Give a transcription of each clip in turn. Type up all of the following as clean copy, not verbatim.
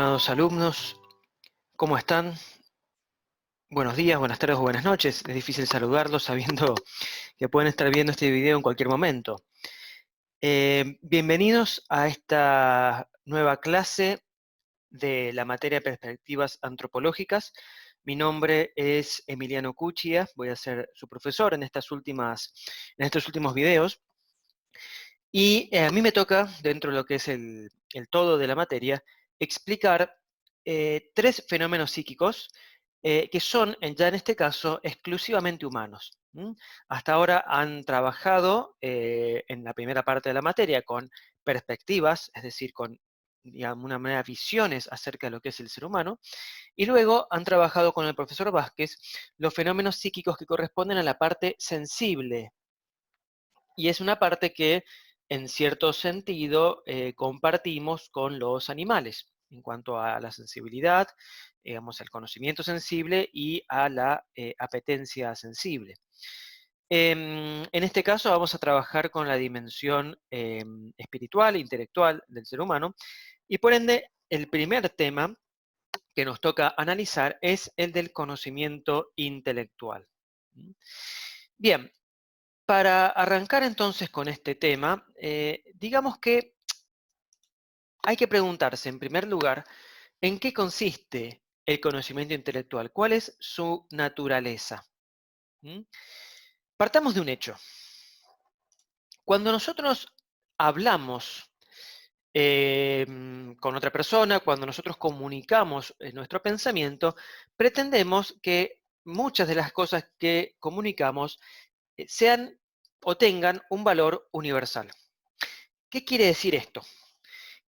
estimados alumnos, ¿cómo están? Buenos días, buenas tardes o buenas noches. Es difícil saludarlos sabiendo que pueden estar viendo este video en cualquier momento. Bienvenidos a esta nueva clase de la materia de perspectivas antropológicas. Mi nombre es Emiliano Cuccia, voy a ser su profesor en estos últimos videos. Y a mí me toca, dentro de lo que es el todo de la materia, explicar tres fenómenos psíquicos que son, ya en este caso, exclusivamente humanos. Hasta ahora han trabajado en la primera parte de la materia con perspectivas, es decir, con digamos, una manera visiones acerca de lo que es el ser humano, y luego han trabajado con el profesor Vázquez los fenómenos psíquicos que corresponden a la parte sensible, y es una parte que, en cierto sentido, compartimos con los animales, en cuanto a la sensibilidad, digamos, al conocimiento sensible y a la apetencia sensible. En este caso vamos a trabajar con la dimensión espiritual e intelectual del ser humano, y por ende, el primer tema que nos toca analizar es el del conocimiento intelectual. Bien, para arrancar entonces con este tema, digamos que hay que preguntarse, en primer lugar, ¿en qué consiste el conocimiento intelectual? ¿Cuál es su naturaleza? ¿Mm? Partamos de un hecho. Cuando nosotros hablamos con otra persona, cuando nosotros comunicamos nuestro pensamiento, pretendemos que muchas de las cosas que comunicamos sean o tengan un valor universal. ¿Qué quiere decir esto?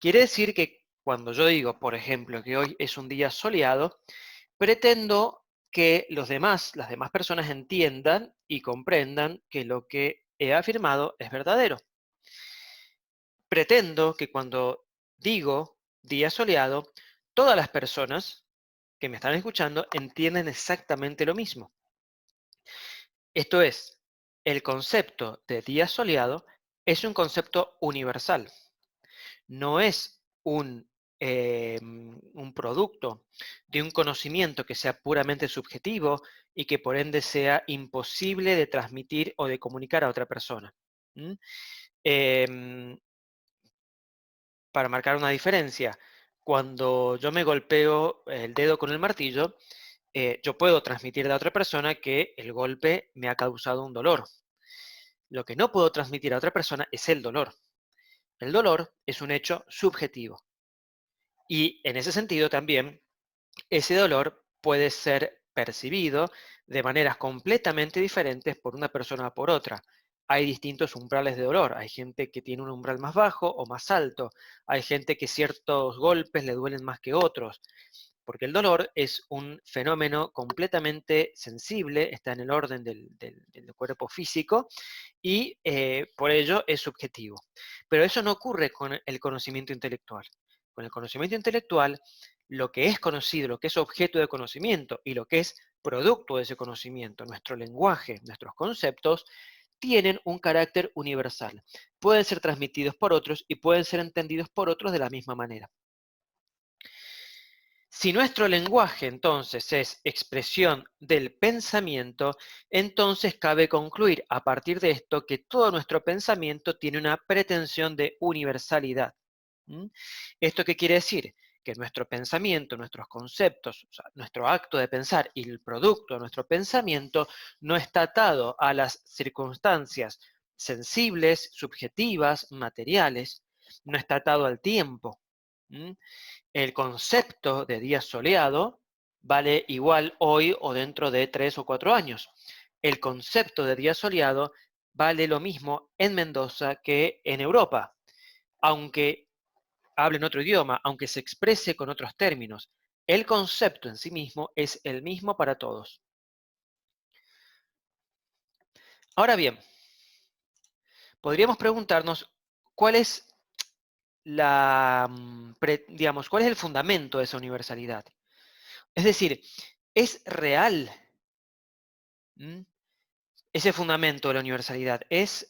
Quiere decir que cuando yo digo, por ejemplo, que hoy es un día soleado, pretendo que las demás personas entiendan y comprendan que lo que he afirmado es verdadero. Pretendo que cuando digo día soleado, todas las personas que me están escuchando entienden exactamente lo mismo. Esto es, el concepto de día soleado es un concepto universal. No es un producto de un conocimiento que sea puramente subjetivo y que por ende sea imposible de transmitir o de comunicar a otra persona. ¿Mm? Em, para marcar una diferencia, cuando yo me golpeo el dedo con el martillo, yo puedo transmitir a la otra persona que el golpe me ha causado un dolor. Lo que no puedo transmitir a otra persona es el dolor. El dolor es un hecho subjetivo. Y en ese sentido también, ese dolor puede ser percibido de maneras completamente diferentes por una persona o por otra. Hay distintos umbrales de dolor. Hay gente que tiene un umbral más bajo o más alto. Hay gente que ciertos golpes le duelen más que otros. Porque el dolor es un fenómeno completamente sensible, está en el orden del cuerpo físico y por ello es subjetivo. Pero eso no ocurre con el conocimiento intelectual. Con el conocimiento intelectual, lo que es conocido, lo que es objeto de conocimiento y lo que es producto de ese conocimiento, nuestro lenguaje, nuestros conceptos, tienen un carácter universal. Pueden ser transmitidos por otros y pueden ser entendidos por otros de la misma manera. Si nuestro lenguaje entonces es expresión del pensamiento, entonces cabe concluir a partir de esto que todo nuestro pensamiento tiene una pretensión de universalidad. ¿Mm? ¿Esto qué quiere decir? Que nuestro pensamiento, nuestros conceptos, o sea, nuestro acto de pensar y el producto de nuestro pensamiento no está atado a las circunstancias sensibles, subjetivas, materiales, no está atado al tiempo. ¿Mm? El concepto de día soleado vale igual hoy o dentro de 3 o 4 años. El concepto de día soleado vale lo mismo en Mendoza que en Europa, aunque hable en otro idioma, aunque se exprese con otros términos. El concepto en sí mismo es el mismo para todos. Ahora bien, podríamos preguntarnos cuál es digamos, cuál es el fundamento de esa universalidad. Es decir, ¿es real? ¿Mm? ese fundamento de la universalidad es,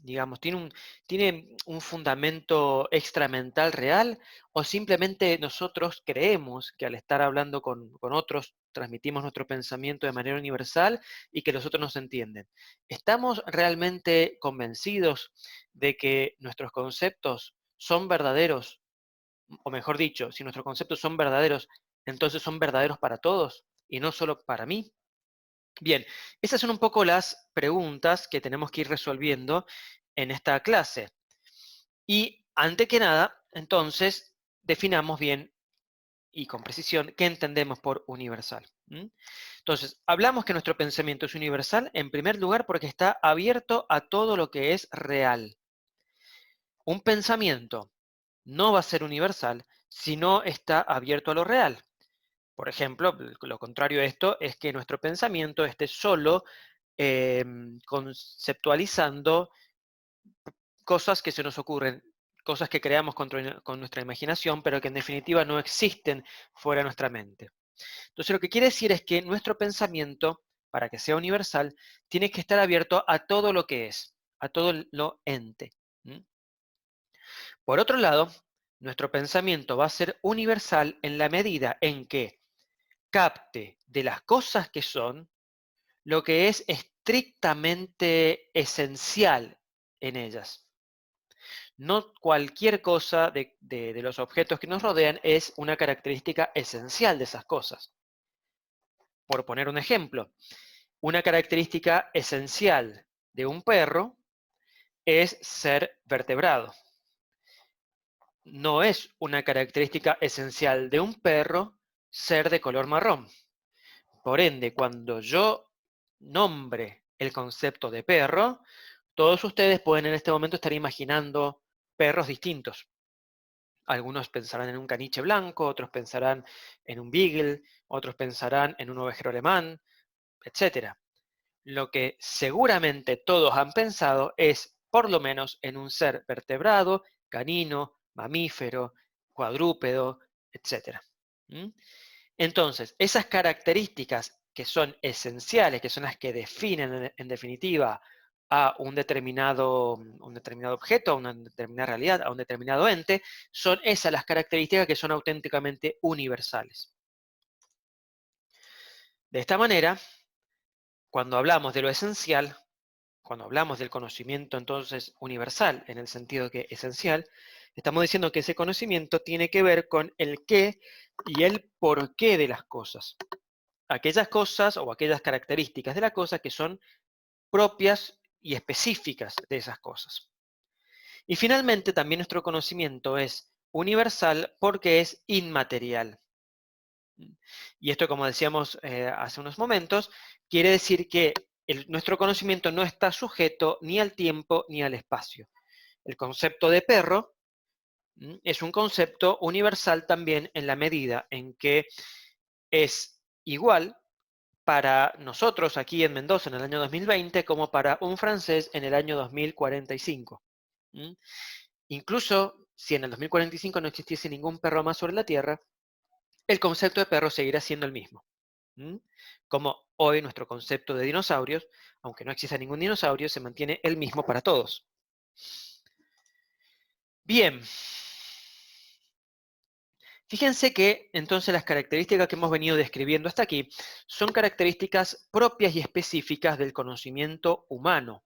digamos, tiene un fundamento extramental real, o simplemente nosotros creemos que al estar hablando con otros transmitimos nuestro pensamiento de manera universal y que los otros nos entienden? ¿Estamos realmente convencidos de que nuestros conceptos son verdaderos? O mejor dicho, si nuestros conceptos son verdaderos, entonces son verdaderos para todos y no solo para mí. Bien, esas son un poco las preguntas que tenemos que ir resolviendo en esta clase. Y ante que nada, entonces, definamos bien y con precisión qué entendemos por universal. Entonces, hablamos que nuestro pensamiento es universal, en primer lugar, porque está abierto a todo lo que es real. Un pensamiento no va a ser universal si no está abierto a lo real. Por ejemplo, lo contrario de esto es que nuestro pensamiento esté solo conceptualizando cosas que se nos ocurren, cosas que creamos con nuestra imaginación, pero que en definitiva no existen fuera de nuestra mente. Entonces, lo que quiere decir es que nuestro pensamiento, para que sea universal, tiene que estar abierto a todo lo que es, a todo lo ente. ¿Mm? Por otro lado, nuestro pensamiento va a ser universal en la medida en que capte de las cosas que son lo que es estrictamente esencial en ellas. No cualquier cosa de los objetos que nos rodean es una característica esencial de esas cosas. Por poner un ejemplo, una característica esencial de un perro es ser vertebrado. No es una característica esencial de un perro ser de color marrón. Por ende, cuando yo nombre el concepto de perro, todos ustedes pueden en este momento estar imaginando perros distintos. Algunos pensarán en un caniche blanco, otros pensarán en un beagle, otros pensarán en un ovejero alemán, etc. Lo que seguramente todos han pensado es, por lo menos, en un ser vertebrado, canino, mamífero, cuadrúpedo, etc. ¿Mm? Entonces, esas características que son esenciales, que son las que definen en definitiva a un determinado objeto, a una determinada realidad, a un determinado ente, son esas las características que son auténticamente universales. De esta manera, cuando hablamos de lo esencial, cuando hablamos del conocimiento entonces universal, en el sentido que esencial, estamos diciendo que ese conocimiento tiene que ver con el qué y el por qué de las cosas. Aquellas cosas o aquellas características de la cosa que son propias y específicas de esas cosas. Y finalmente también nuestro conocimiento es universal porque es inmaterial. Y esto, como decíamos hace unos momentos, quiere decir que nuestro conocimiento no está sujeto ni al tiempo ni al espacio. El concepto de perro es un concepto universal también en la medida en que es igual para nosotros aquí en Mendoza en el año 2020 como para un francés en el año 2045. ¿Mm? Incluso si en el 2045 no existiese ningún perro más sobre la Tierra, el concepto de perro seguirá siendo el mismo. ¿Mm? Como hoy nuestro concepto de dinosaurios, aunque no exista ningún dinosaurio, se mantiene el mismo para todos. Bien. Fíjense que entonces las características que hemos venido describiendo hasta aquí son características propias y específicas del conocimiento humano.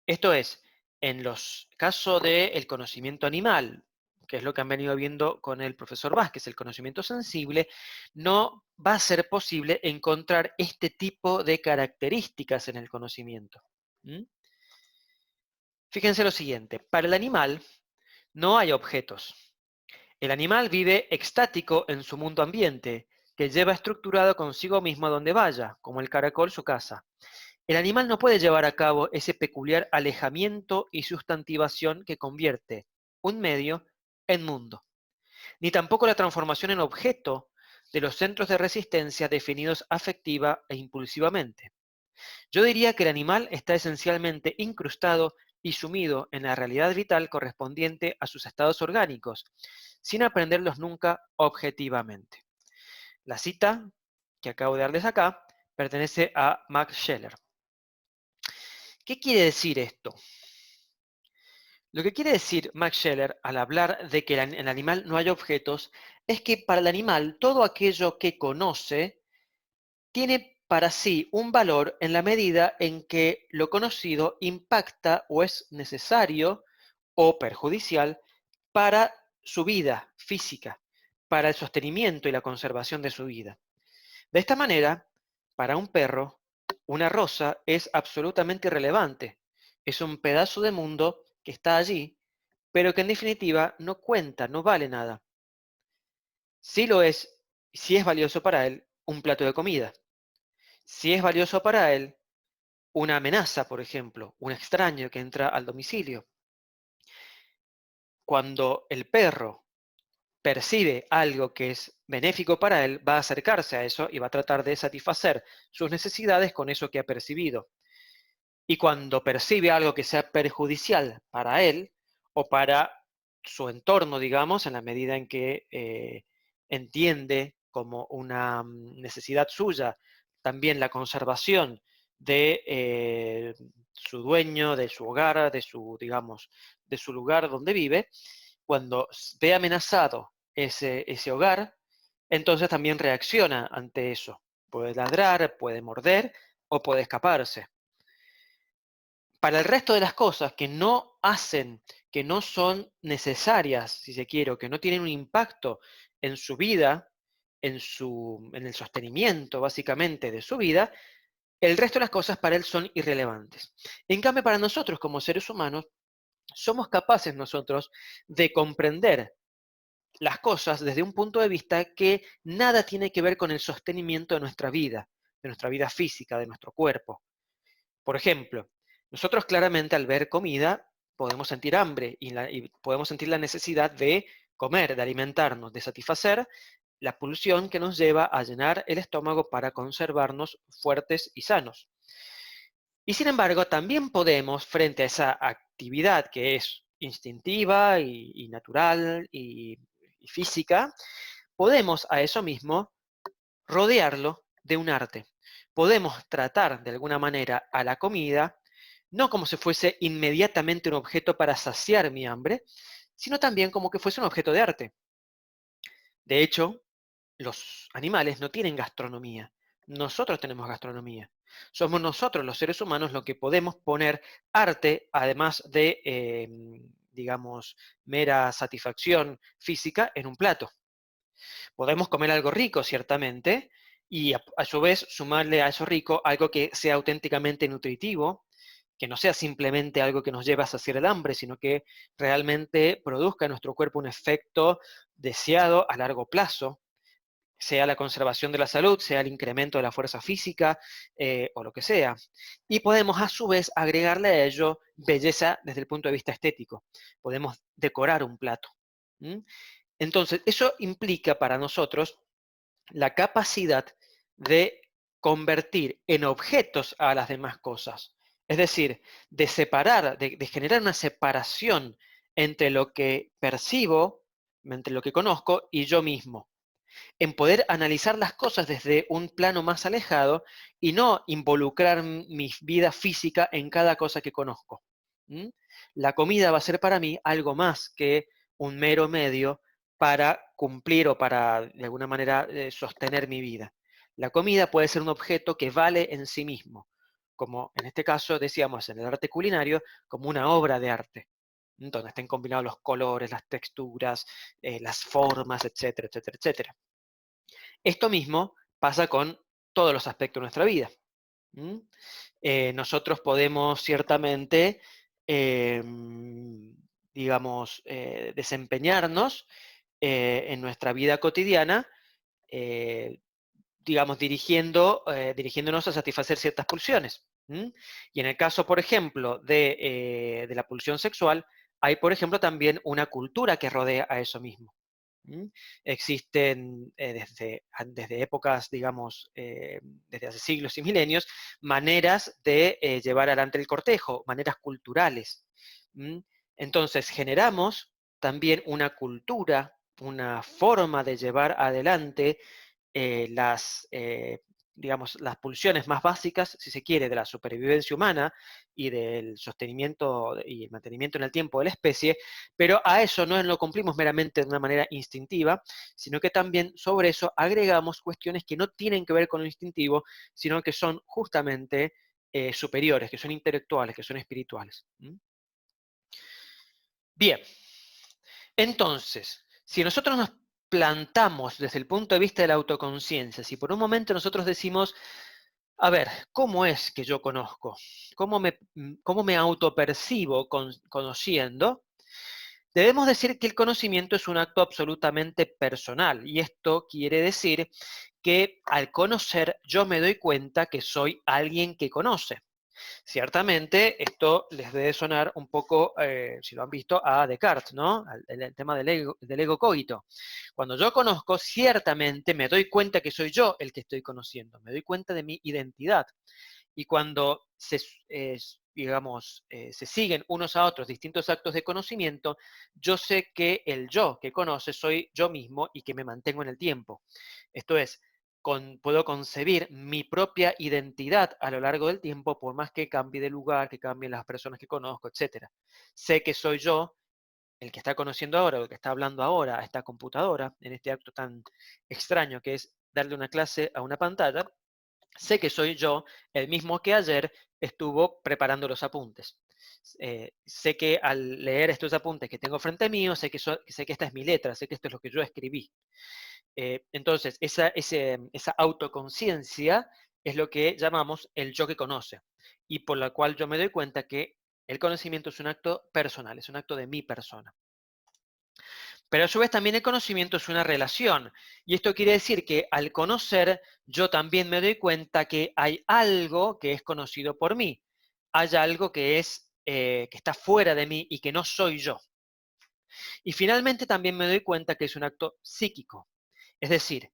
Esto es, en los casos del conocimiento animal, que es lo que han venido viendo con el profesor Vázquez, el conocimiento sensible, no va a ser posible encontrar este tipo de características en el conocimiento. ¿Mm? Fíjense lo siguiente, para el animal no hay objetos. El animal vive extático en su mundo ambiente, que lleva estructurado consigo mismo a donde vaya, como el caracol su casa. El animal no puede llevar a cabo ese peculiar alejamiento y sustantivación que convierte un medio en mundo, ni tampoco la transformación en objeto de los centros de resistencia definidos afectiva e impulsivamente. Yo diría que el animal está esencialmente incrustado y sumido en la realidad vital correspondiente a sus estados orgánicos, sin aprenderlos nunca objetivamente. La cita que acabo de darles acá pertenece a Max Scheler. ¿Qué quiere decir esto? Lo que quiere decir Max Scheler al hablar de que en el animal no hay objetos es que para el animal todo aquello que conoce tiene para sí un valor en la medida en que lo conocido impacta o es necesario o perjudicial para su vida física, para el sostenimiento y la conservación de su vida. De esta manera, para un perro, una rosa es absolutamente irrelevante. Es un pedazo de mundo que está allí, pero que en definitiva no cuenta, no vale nada. Sí lo es, si es valioso para él, un plato de comida. Si es valioso para él, una amenaza, por ejemplo, un extraño que entra al domicilio. Cuando el perro percibe algo que es benéfico para él, va a acercarse a eso y va a tratar de satisfacer sus necesidades con eso que ha percibido. Y cuando percibe algo que sea perjudicial para él o para su entorno, digamos, en la medida en que entiende como una necesidad suya también la conservación de su dueño, de su hogar, de su, digamos, de su lugar donde vive, cuando ve amenazado ese hogar, entonces también reacciona ante eso. Puede ladrar, puede morder o puede escaparse. Para el resto de las cosas que no hacen, que no son necesarias, si se quiere, o que no tienen un impacto en su vida, en el sostenimiento básicamente de su vida, el resto de las cosas para él son irrelevantes. En cambio, para nosotros como seres humanos, somos capaces nosotros de comprender las cosas desde un punto de vista que nada tiene que ver con el sostenimiento de nuestra vida física, de nuestro cuerpo. Por ejemplo, nosotros claramente al ver comida podemos sentir hambre y podemos sentir la necesidad de comer, de alimentarnos, de satisfacer la pulsión que nos lleva a llenar el estómago para conservarnos fuertes y sanos. Y sin embargo, también podemos, frente a esa actividad que es instintiva y natural y física, podemos a eso mismo rodearlo de un arte. Podemos tratar de alguna manera a la comida, no como si fuese inmediatamente un objeto para saciar mi hambre, sino también como que fuese un objeto de arte. De hecho, los animales no tienen gastronomía. Nosotros tenemos gastronomía. Somos nosotros, los seres humanos, los que podemos poner arte, además de, digamos, mera satisfacción física, en un plato. Podemos comer algo rico, ciertamente, y a su vez sumarle a eso rico algo que sea auténticamente nutritivo, que no sea simplemente algo que nos lleve a saciar el hambre, sino que realmente produzca en nuestro cuerpo un efecto deseado a largo plazo, sea la conservación de la salud, sea el incremento de la fuerza física o lo que sea. Y podemos a su vez agregarle a ello belleza desde el punto de vista estético. Podemos decorar un plato. ¿Mm? Entonces, eso implica para nosotros la capacidad de convertir en objetos a las demás cosas. Es decir, de separar, de generar una separación entre lo que percibo, entre lo que conozco y yo mismo. En poder analizar las cosas desde un plano más alejado y no involucrar mi vida física en cada cosa que conozco. ¿Mm? La comida va a ser para mí algo más que un mero medio para cumplir o para, de alguna manera, sostener mi vida. La comida puede ser un objeto que vale en sí mismo, como en este caso decíamos en el arte culinario, como una obra de arte, donde estén combinados los colores, las texturas, las formas, etcétera, etcétera, etcétera. Esto mismo pasa con todos los aspectos de nuestra vida. ¿Mm? Nosotros podemos ciertamente, digamos, desempeñarnos en nuestra vida cotidiana, eh, digamos, dirigiéndonos a satisfacer ciertas pulsiones. ¿Mm? Y en el caso, por ejemplo, de la pulsión sexual, hay, por ejemplo, también una cultura que rodea a eso mismo. ¿Mm? Existen desde épocas, digamos, desde hace siglos y milenios, maneras de llevar adelante el cortejo, maneras culturales. ¿Mm? Entonces, generamos también una cultura, una forma de llevar adelante las digamos, las pulsiones más básicas, si se quiere, de la supervivencia humana y del sostenimiento y el mantenimiento en el tiempo de la especie, pero a eso no lo cumplimos meramente de una manera instintiva, sino que también sobre eso agregamos cuestiones que no tienen que ver con lo instintivo, sino que son justamente superiores, que son intelectuales, que son espirituales. Bien, entonces, si nosotros nos plantamos desde el punto de vista de la autoconciencia, si por un momento nosotros decimos, a ver, ¿cómo es que yo conozco? ¿Cómo me autopercibo conociendo? Debemos decir que el conocimiento es un acto absolutamente personal, y esto quiere decir que al conocer yo me doy cuenta que soy alguien que conoce. Ciertamente, esto les debe sonar un poco, si lo han visto, a Descartes, ¿no? El tema del ego cogito. Cuando yo conozco, ciertamente me doy cuenta que soy yo el que estoy conociendo, me doy cuenta de mi identidad. Y cuando digamos, se siguen unos a otros distintos actos de conocimiento, yo sé que el yo que conoce soy yo mismo y que me mantengo en el tiempo. Esto es, puedo concebir mi propia identidad a lo largo del tiempo, por más que cambie de lugar, que cambien las personas que conozco, etc. Sé que soy yo el que está conociendo ahora, o el que está hablando ahora a esta computadora, en este acto tan extraño que es darle una clase a una pantalla. Sé que soy yo el mismo que ayer estuvo preparando los apuntes. Sé que al leer estos apuntes que tengo frente mío, sé que esta es mi letra, sé que esto es lo que yo escribí. Entonces, esa autoconciencia es lo que llamamos el yo que conoce, y por la cual yo me doy cuenta que el conocimiento es un acto personal, es un acto de mi persona. Pero a su vez también el conocimiento es una relación. Y esto quiere decir que al conocer, yo también me doy cuenta que hay algo que es conocido por mí. Hay algo que está fuera de mí y que no soy yo. Y finalmente también me doy cuenta que es un acto psíquico. Es decir,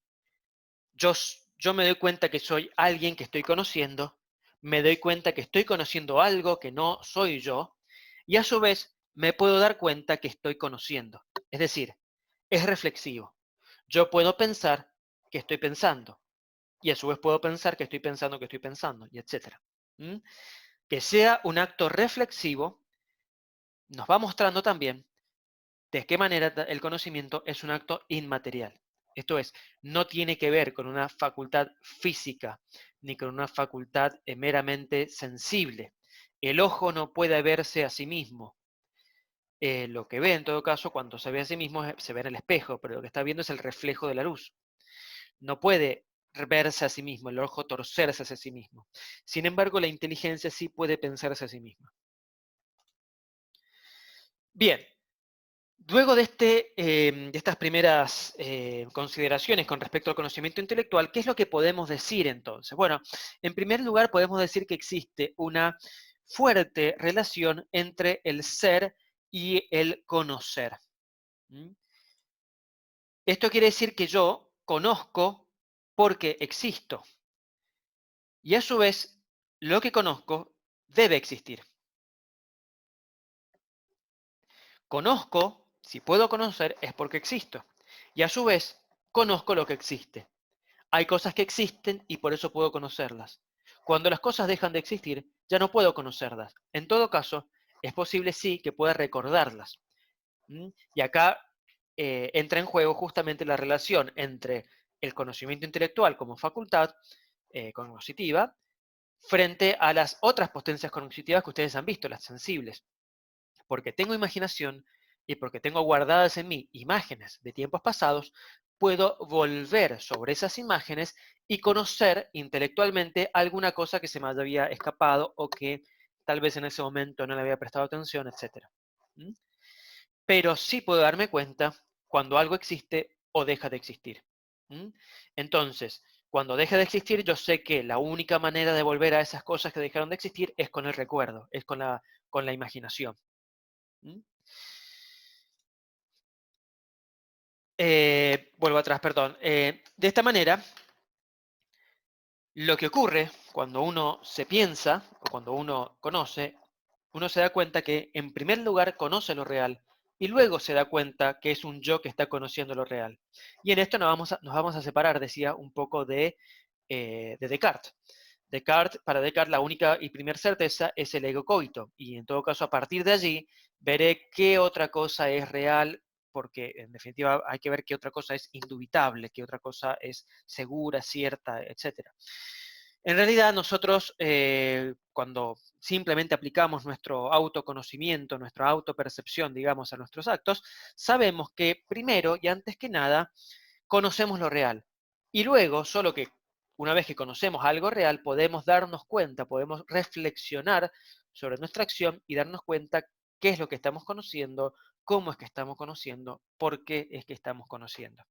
yo me doy cuenta que soy alguien que estoy conociendo, me doy cuenta que estoy conociendo algo que no soy yo, y a su vez me puedo dar cuenta que estoy conociendo. Es decir, es reflexivo. Yo puedo pensar que estoy pensando, y a su vez puedo pensar que estoy pensando, y etcétera. ¿Mm? Que sea un acto reflexivo nos va mostrando también de qué manera el conocimiento es un acto inmaterial. Esto es, no tiene que ver con una facultad física, ni con una facultad meramente sensible. El ojo no puede verse a sí mismo. Lo que ve, en todo caso, cuando se ve a sí mismo, se ve en el espejo, pero lo que está viendo es el reflejo de la luz. No puede verse a sí mismo, el ojo torcerse hacia sí mismo. Sin embargo, la inteligencia sí puede pensarse a sí misma. Bien, luego de estas primeras consideraciones con respecto al conocimiento intelectual, ¿qué es lo que podemos decir entonces? Bueno, en primer lugar podemos decir que existe una fuerte relación entre el ser y el conocer. ¿Mm? Esto quiere decir que yo conozco porque existo. Y a su vez, lo que conozco debe existir. Conozco, si puedo conocer, es porque existo. Y a su vez, conozco lo que existe. Hay cosas que existen y por eso puedo conocerlas. Cuando las cosas dejan de existir, ya no puedo conocerlas. En todo caso, es posible sí que pueda recordarlas. Y acá entra en juego justamente la relación entre el conocimiento intelectual como facultad cognitiva frente a las otras potencias cognitivas que ustedes han visto, las sensibles. Porque tengo imaginación y porque tengo guardadas en mí imágenes de tiempos pasados, puedo volver sobre esas imágenes y conocer intelectualmente alguna cosa que se me había escapado o que tal vez en ese momento no le había prestado atención, etc. ¿Mm? Pero sí puedo darme cuenta cuando algo existe o deja de existir. ¿Mm? Entonces, cuando deja de existir, yo sé que la única manera de volver a esas cosas que dejaron de existir es con el recuerdo, es con la imaginación. ¿Mm? Vuelvo atrás, perdón. De esta manera, lo que ocurre cuando uno se piensa o cuando uno conoce, uno se da cuenta que en primer lugar conoce lo real y luego se da cuenta que es un yo que está conociendo lo real. Y en esto nos vamos a separar, decía, un poco de de Descartes. Para Descartes la única y primera certeza es el ego coito, y en todo caso a partir de allí veré qué otra cosa es real, porque en definitiva hay que ver qué otra cosa es indubitable, qué otra cosa es segura, cierta, etcétera. En realidad nosotros cuando simplemente aplicamos nuestro autoconocimiento, nuestra autopercepción, digamos, a nuestros actos, sabemos que primero y antes que nada conocemos lo real. Y luego, solo que una vez que conocemos algo real, podemos darnos cuenta, podemos reflexionar sobre nuestra acción y darnos cuenta qué es lo que estamos conociendo, cómo es que estamos conociendo, por qué es que estamos conociendo.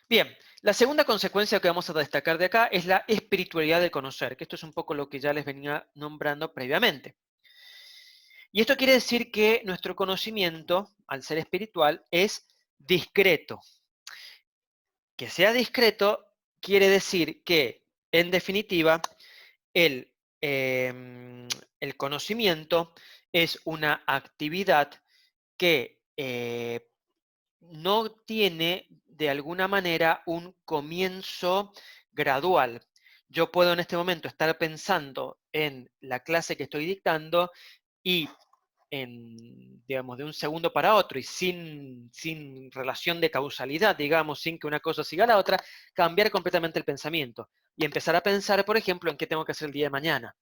Bien, la segunda consecuencia que vamos a destacar de acá es la espiritualidad del conocer, que esto es un poco lo que ya les venía nombrando previamente. Y esto quiere decir que nuestro conocimiento, al ser espiritual, es discreto. Que sea discreto quiere decir que, en definitiva, el, el conocimiento es una actividad que no tiene de alguna manera un comienzo gradual. Yo puedo en este momento estar pensando en la clase que estoy dictando y digamos, de un segundo para otro y sin relación de causalidad, digamos, sin que una cosa siga a la otra, cambiar completamente el pensamiento y empezar a pensar, por ejemplo, en qué tengo que hacer el día de mañana.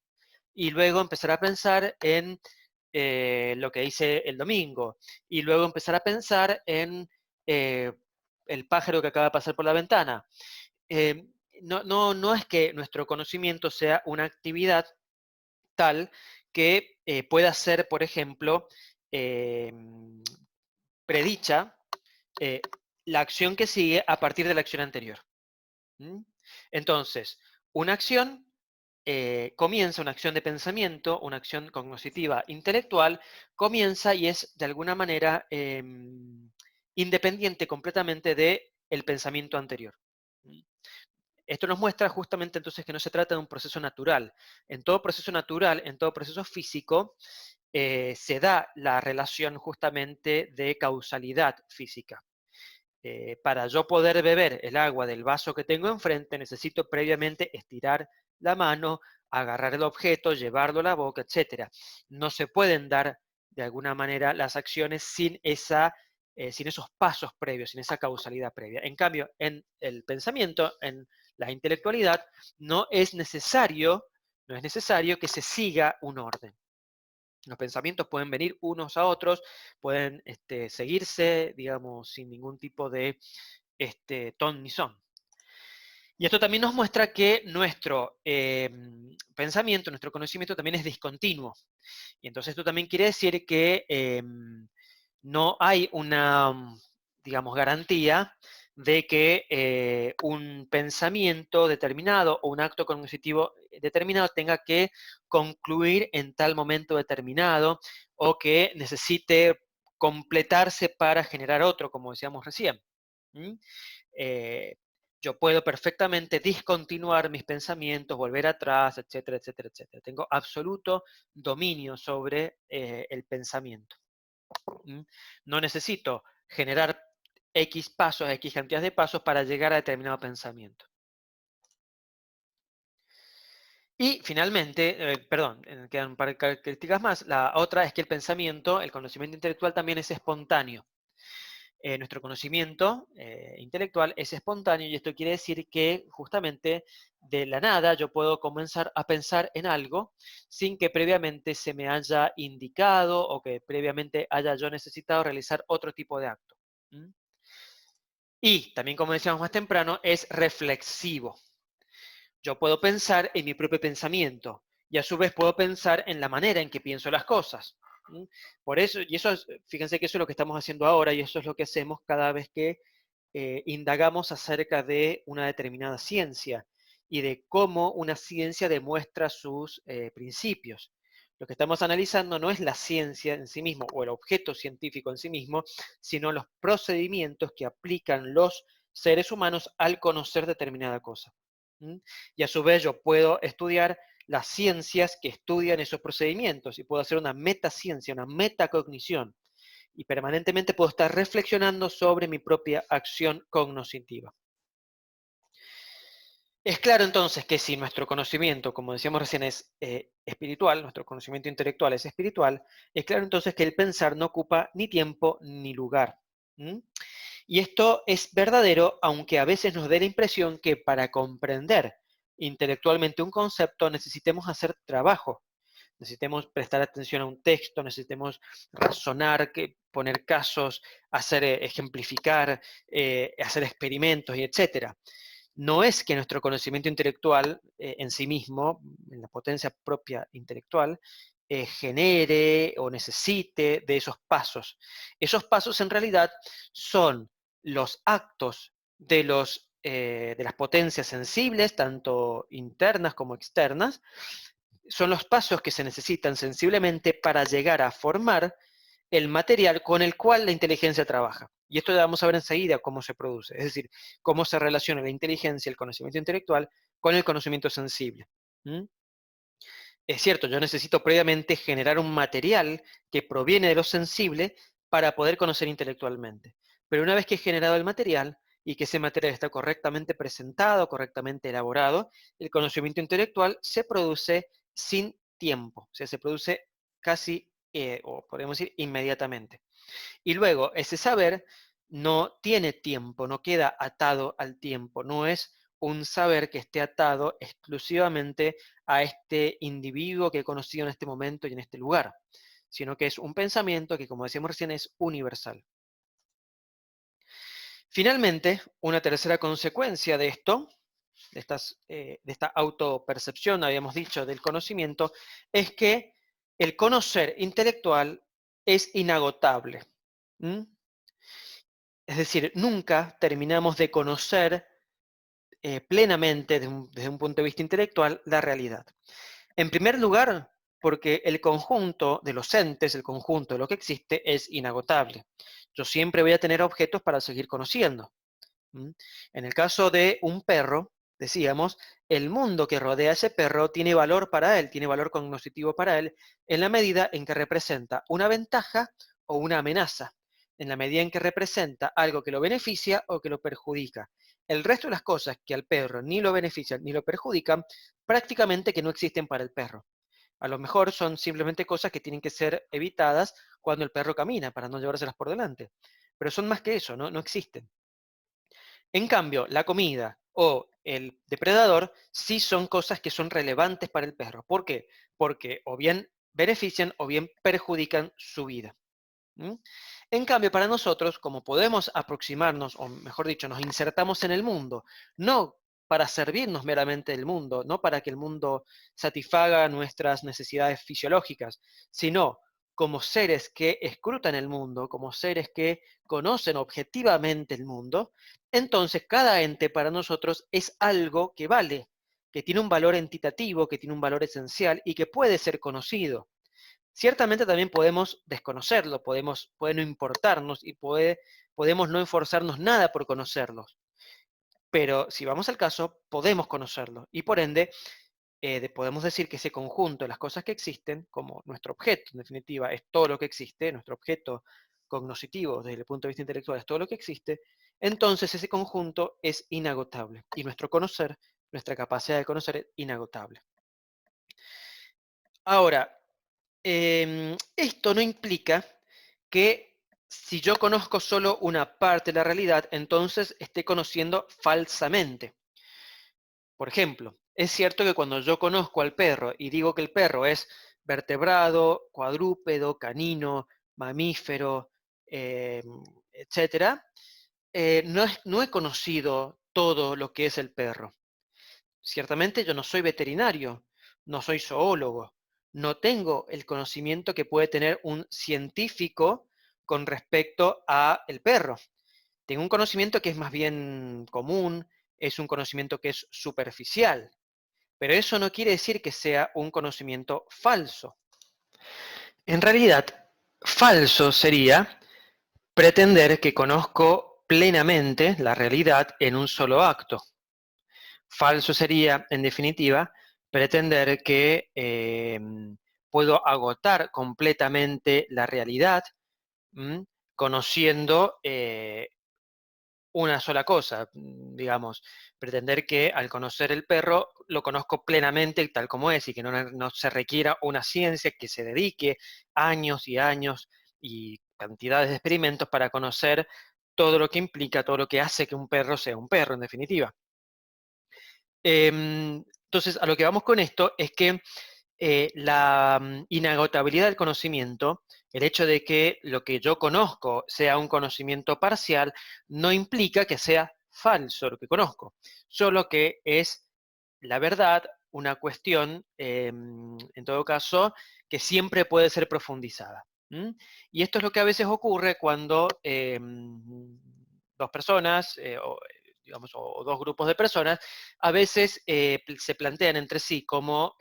Y luego empezar a pensar en lo que hice el domingo. Y luego empezar a pensar en eh, el pájaro que acaba de pasar por la ventana. Eh, no es que nuestro conocimiento sea una actividad tal que pueda ser, por ejemplo, eh, predicha eh, la acción que sigue a partir de la acción anterior. ¿Mm? Entonces, una acción comienza, una acción de pensamiento, una acción cognitiva intelectual, comienza y es de alguna manera independiente completamente del pensamiento anterior. ¿Mm? Esto nos muestra justamente entonces que no se trata de un proceso natural. En todo proceso natural, en todo proceso físico, se da la relación justamente de causalidad física. Para yo poder beber el agua del vaso que tengo enfrente, necesito previamente estirar la mano, agarrar el objeto, llevarlo a la boca, etc. No se pueden dar de alguna manera las acciones sin esos pasos previos, sin esa causalidad previa. En cambio, en el pensamiento, en la intelectualidad, no es necesario que se siga un orden. Los pensamientos pueden venir unos a otros, pueden seguirse, digamos, sin ningún tipo de ton ni son. Y esto también nos muestra que nuestro pensamiento, nuestro conocimiento también es discontinuo. Y entonces esto también quiere decir que no hay una, digamos, garantía de que un pensamiento determinado o un acto cognitivo determinado tenga que concluir en tal momento determinado o que necesite completarse para generar otro, como decíamos recién. ¿Mm? Eh, yo puedo perfectamente discontinuar mis pensamientos, volver atrás, etcétera, etcétera, etcétera. Tengo absoluto dominio sobre el pensamiento. ¿Mm? No necesito generar X pasos, X cantidad de pasos para llegar a determinado pensamiento. Y finalmente, perdón, quedan un par de características más. La otra es que el pensamiento, el conocimiento intelectual también es espontáneo. Nuestro conocimiento intelectual es espontáneo y esto quiere decir que justamente de la nada yo puedo comenzar a pensar en algo sin que previamente se me haya indicado o que previamente haya yo necesitado realizar otro tipo de acto. ¿Mm? Y también, como decíamos más temprano, es reflexivo. Yo puedo pensar en mi propio pensamiento y a su vez puedo pensar en la manera en que pienso las cosas. ¿Mm? Por eso, y eso es, fíjense que eso es lo que estamos haciendo ahora y eso es lo que hacemos cada vez que indagamos acerca de una determinada ciencia y de cómo una ciencia demuestra sus principios. Lo que estamos analizando no es la ciencia en sí mismo o el objeto científico en sí mismo, sino los procedimientos que aplican los seres humanos al conocer determinada cosa. ¿Mm? Y a su vez yo puedo estudiar las ciencias que estudian esos procedimientos y puedo hacer una metaciencia, una metacognición. Y permanentemente puedo estar reflexionando sobre mi propia acción cognoscitiva. Es claro entonces que si nuestro conocimiento, como decíamos recién, es espiritual, nuestro conocimiento intelectual es espiritual, es claro entonces que el pensar no ocupa ni tiempo ni lugar. ¿M? Y esto es verdadero, aunque a veces nos dé la impresión que para comprender intelectualmente un concepto necesitemos hacer trabajo, necesitemos prestar atención a un texto, necesitemos razonar, poner casos, hacer ejemplificar, hacer experimentos y etcétera. No es que nuestro conocimiento intelectual en sí mismo, en la potencia propia intelectual, genere o necesite de esos pasos. Esos pasos en realidad son los actos de las potencias sensibles, tanto internas como externas, son los pasos que se necesitan sensiblemente para llegar a formar el material con el cual la inteligencia trabaja. Y esto ya vamos a ver enseguida cómo se produce, es decir, cómo se relaciona la inteligencia, el conocimiento intelectual, con el conocimiento sensible. ¿Mm? Es cierto, yo necesito previamente generar un material que proviene de lo sensible para poder conocer intelectualmente. Pero una vez que he generado el material y que ese material está correctamente presentado, correctamente elaborado, el conocimiento intelectual se produce sin tiempo, o sea, se produce casi, o podemos decir, inmediatamente. Y luego, ese saber no tiene tiempo, no queda atado al tiempo, no es un saber que esté atado exclusivamente a este individuo que he conocido en este momento y en este lugar, sino que es un pensamiento que, como decíamos recién, es universal. Finalmente, una tercera consecuencia de esto, de esta autopercepción, habíamos dicho, del conocimiento, es que el conocer intelectual es inagotable. ¿Mm? Es decir, nunca terminamos de conocer plenamente, desde un punto de vista intelectual, la realidad. En primer lugar, porque el conjunto de los entes, el conjunto de lo que existe, es inagotable. Yo siempre voy a tener objetos para seguir conociendo. ¿Mm? En el caso de un perro, decíamos, el mundo que rodea a ese perro tiene valor para él, tiene valor cognoscitivo para él, en la medida en que representa una ventaja o una amenaza, en la medida en que representa algo que lo beneficia o que lo perjudica. El resto de las cosas que al perro ni lo benefician ni lo perjudican, prácticamente que no existen para el perro. A lo mejor son simplemente cosas que tienen que ser evitadas cuando el perro camina, para no llevárselas por delante. Pero son más que eso, no existen. En cambio, la comida o el depredador sí son cosas que son relevantes para el perro. ¿Por qué? Porque o bien benefician o bien perjudican su vida. ¿Mm? En cambio, para nosotros, como podemos aproximarnos, o mejor dicho, nos insertamos en el mundo, no para servirnos meramente del mundo, no para que el mundo satisfaga nuestras necesidades fisiológicas, sino como seres que escrutan el mundo, como seres que conocen objetivamente el mundo, entonces cada ente para nosotros es algo que vale, que tiene un valor entitativo, que tiene un valor esencial y que puede ser conocido. Ciertamente también podemos desconocerlo, puede no importarnos y podemos no esforzarnos nada por conocerlos. Pero si vamos al caso, podemos conocerlo y por ende podemos decir que ese conjunto de las cosas que existen, como nuestro objeto, en definitiva, es todo lo que existe, nuestro objeto cognoscitivo desde el punto de vista intelectual es todo lo que existe, entonces ese conjunto es inagotable y nuestro conocer, nuestra capacidad de conocer es inagotable. Ahora, esto no implica que si yo conozco solo una parte de la realidad, entonces esté conociendo falsamente. Por ejemplo, es cierto que cuando yo conozco al perro y digo que el perro es vertebrado, cuadrúpedo, canino, mamífero, eh, etcétera, no he conocido todo lo que es el perro. Ciertamente yo no soy veterinario, no soy zoólogo, no tengo el conocimiento que puede tener un científico con respecto a el perro. Tengo un conocimiento que es más bien común, es un conocimiento que es superficial, pero eso no quiere decir que sea un conocimiento falso. En realidad, falso sería pretender que conozco plenamente la realidad en un solo acto. Falso sería, en definitiva, pretender que puedo agotar completamente la realidad, ¿m? Conociendo una sola cosa, digamos, pretender que al conocer el perro lo conozco plenamente tal como es y que no se requiera una ciencia que se dedique años y años y cantidades de experimentos para conocer todo lo que implica, todo lo que hace que un perro sea un perro, en definitiva. Entonces, a lo que vamos con esto es que inagotabilidad del conocimiento, el hecho de que lo que yo conozco sea un conocimiento parcial, no implica que sea falso lo que conozco, solo que es la verdad una cuestión, en todo caso, que siempre puede ser profundizada. ¿M? Y esto es lo que a veces ocurre cuando dos personas, digamos, o dos grupos de personas, a veces se plantean entre sí como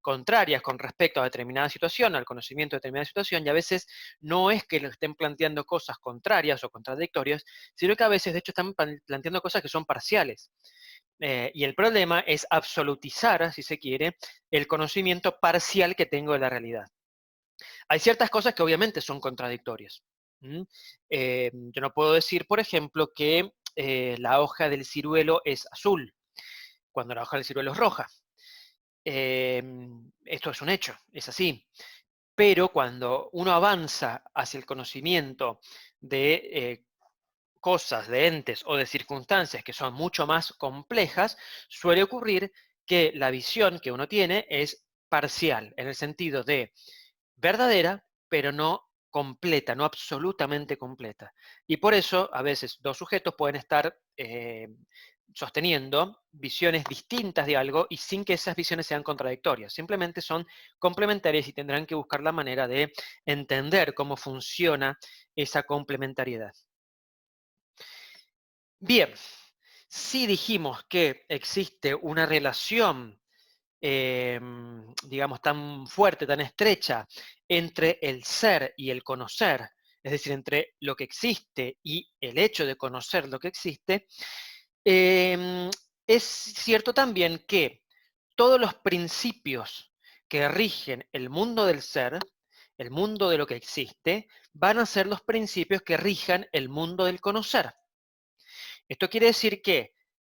contrarias con respecto a determinada situación, al conocimiento de determinada situación, y a veces no es que lo estén planteando cosas contrarias o contradictorias, sino que a veces, de hecho, están planteando cosas que son parciales. Y el problema es absolutizar, si se quiere, el conocimiento parcial que tengo de la realidad. Hay ciertas cosas que obviamente son contradictorias. ¿M? Yo no puedo decir, por ejemplo, que la hoja del ciruelo es azul, cuando la hoja del ciruelo es roja. Esto es un hecho, es así. Pero cuando uno avanza hacia el conocimiento de cosas, de entes o de circunstancias que son mucho más complejas, suele ocurrir que la visión que uno tiene es parcial, en el sentido de verdadera, pero no completa, no absolutamente completa. Y por eso, a veces, dos sujetos pueden estar sosteniendo visiones distintas de algo y sin que esas visiones sean contradictorias. Simplemente son complementarias y tendrán que buscar la manera de entender cómo funciona esa complementariedad. Bien, si dijimos que existe una relación, digamos, tan fuerte, tan estrecha entre el ser y el conocer, es decir, entre lo que existe y el hecho de conocer lo que existe, em, es cierto también que todos los principios que rigen el mundo del ser, el mundo de lo que existe, van a ser los principios que rijan el mundo del conocer. Esto quiere decir que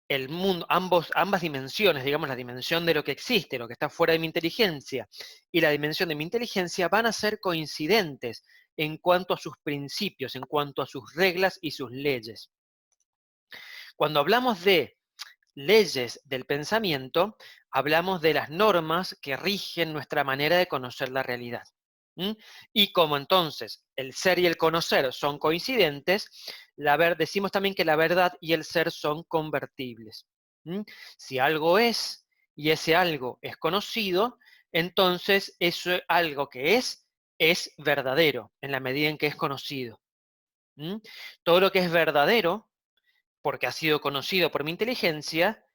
el mundo, ambas dimensiones, digamos, la dimensión de lo que existe, lo que está fuera de mi inteligencia, y la dimensión de mi inteligencia van a ser coincidentes en cuanto a sus principios, en cuanto a sus reglas y sus leyes. Cuando hablamos de leyes del pensamiento, hablamos de las normas que rigen nuestra manera de conocer la realidad. ¿M? Y como entonces el ser y el conocer son coincidentes, decimos también que la verdad y el ser son convertibles. ¿M? Si algo es y ese algo es conocido, entonces eso algo que es verdadero en la medida en que es conocido. ¿M? Todo lo que es verdadero, porque ha sido conocido por mi inteligencia,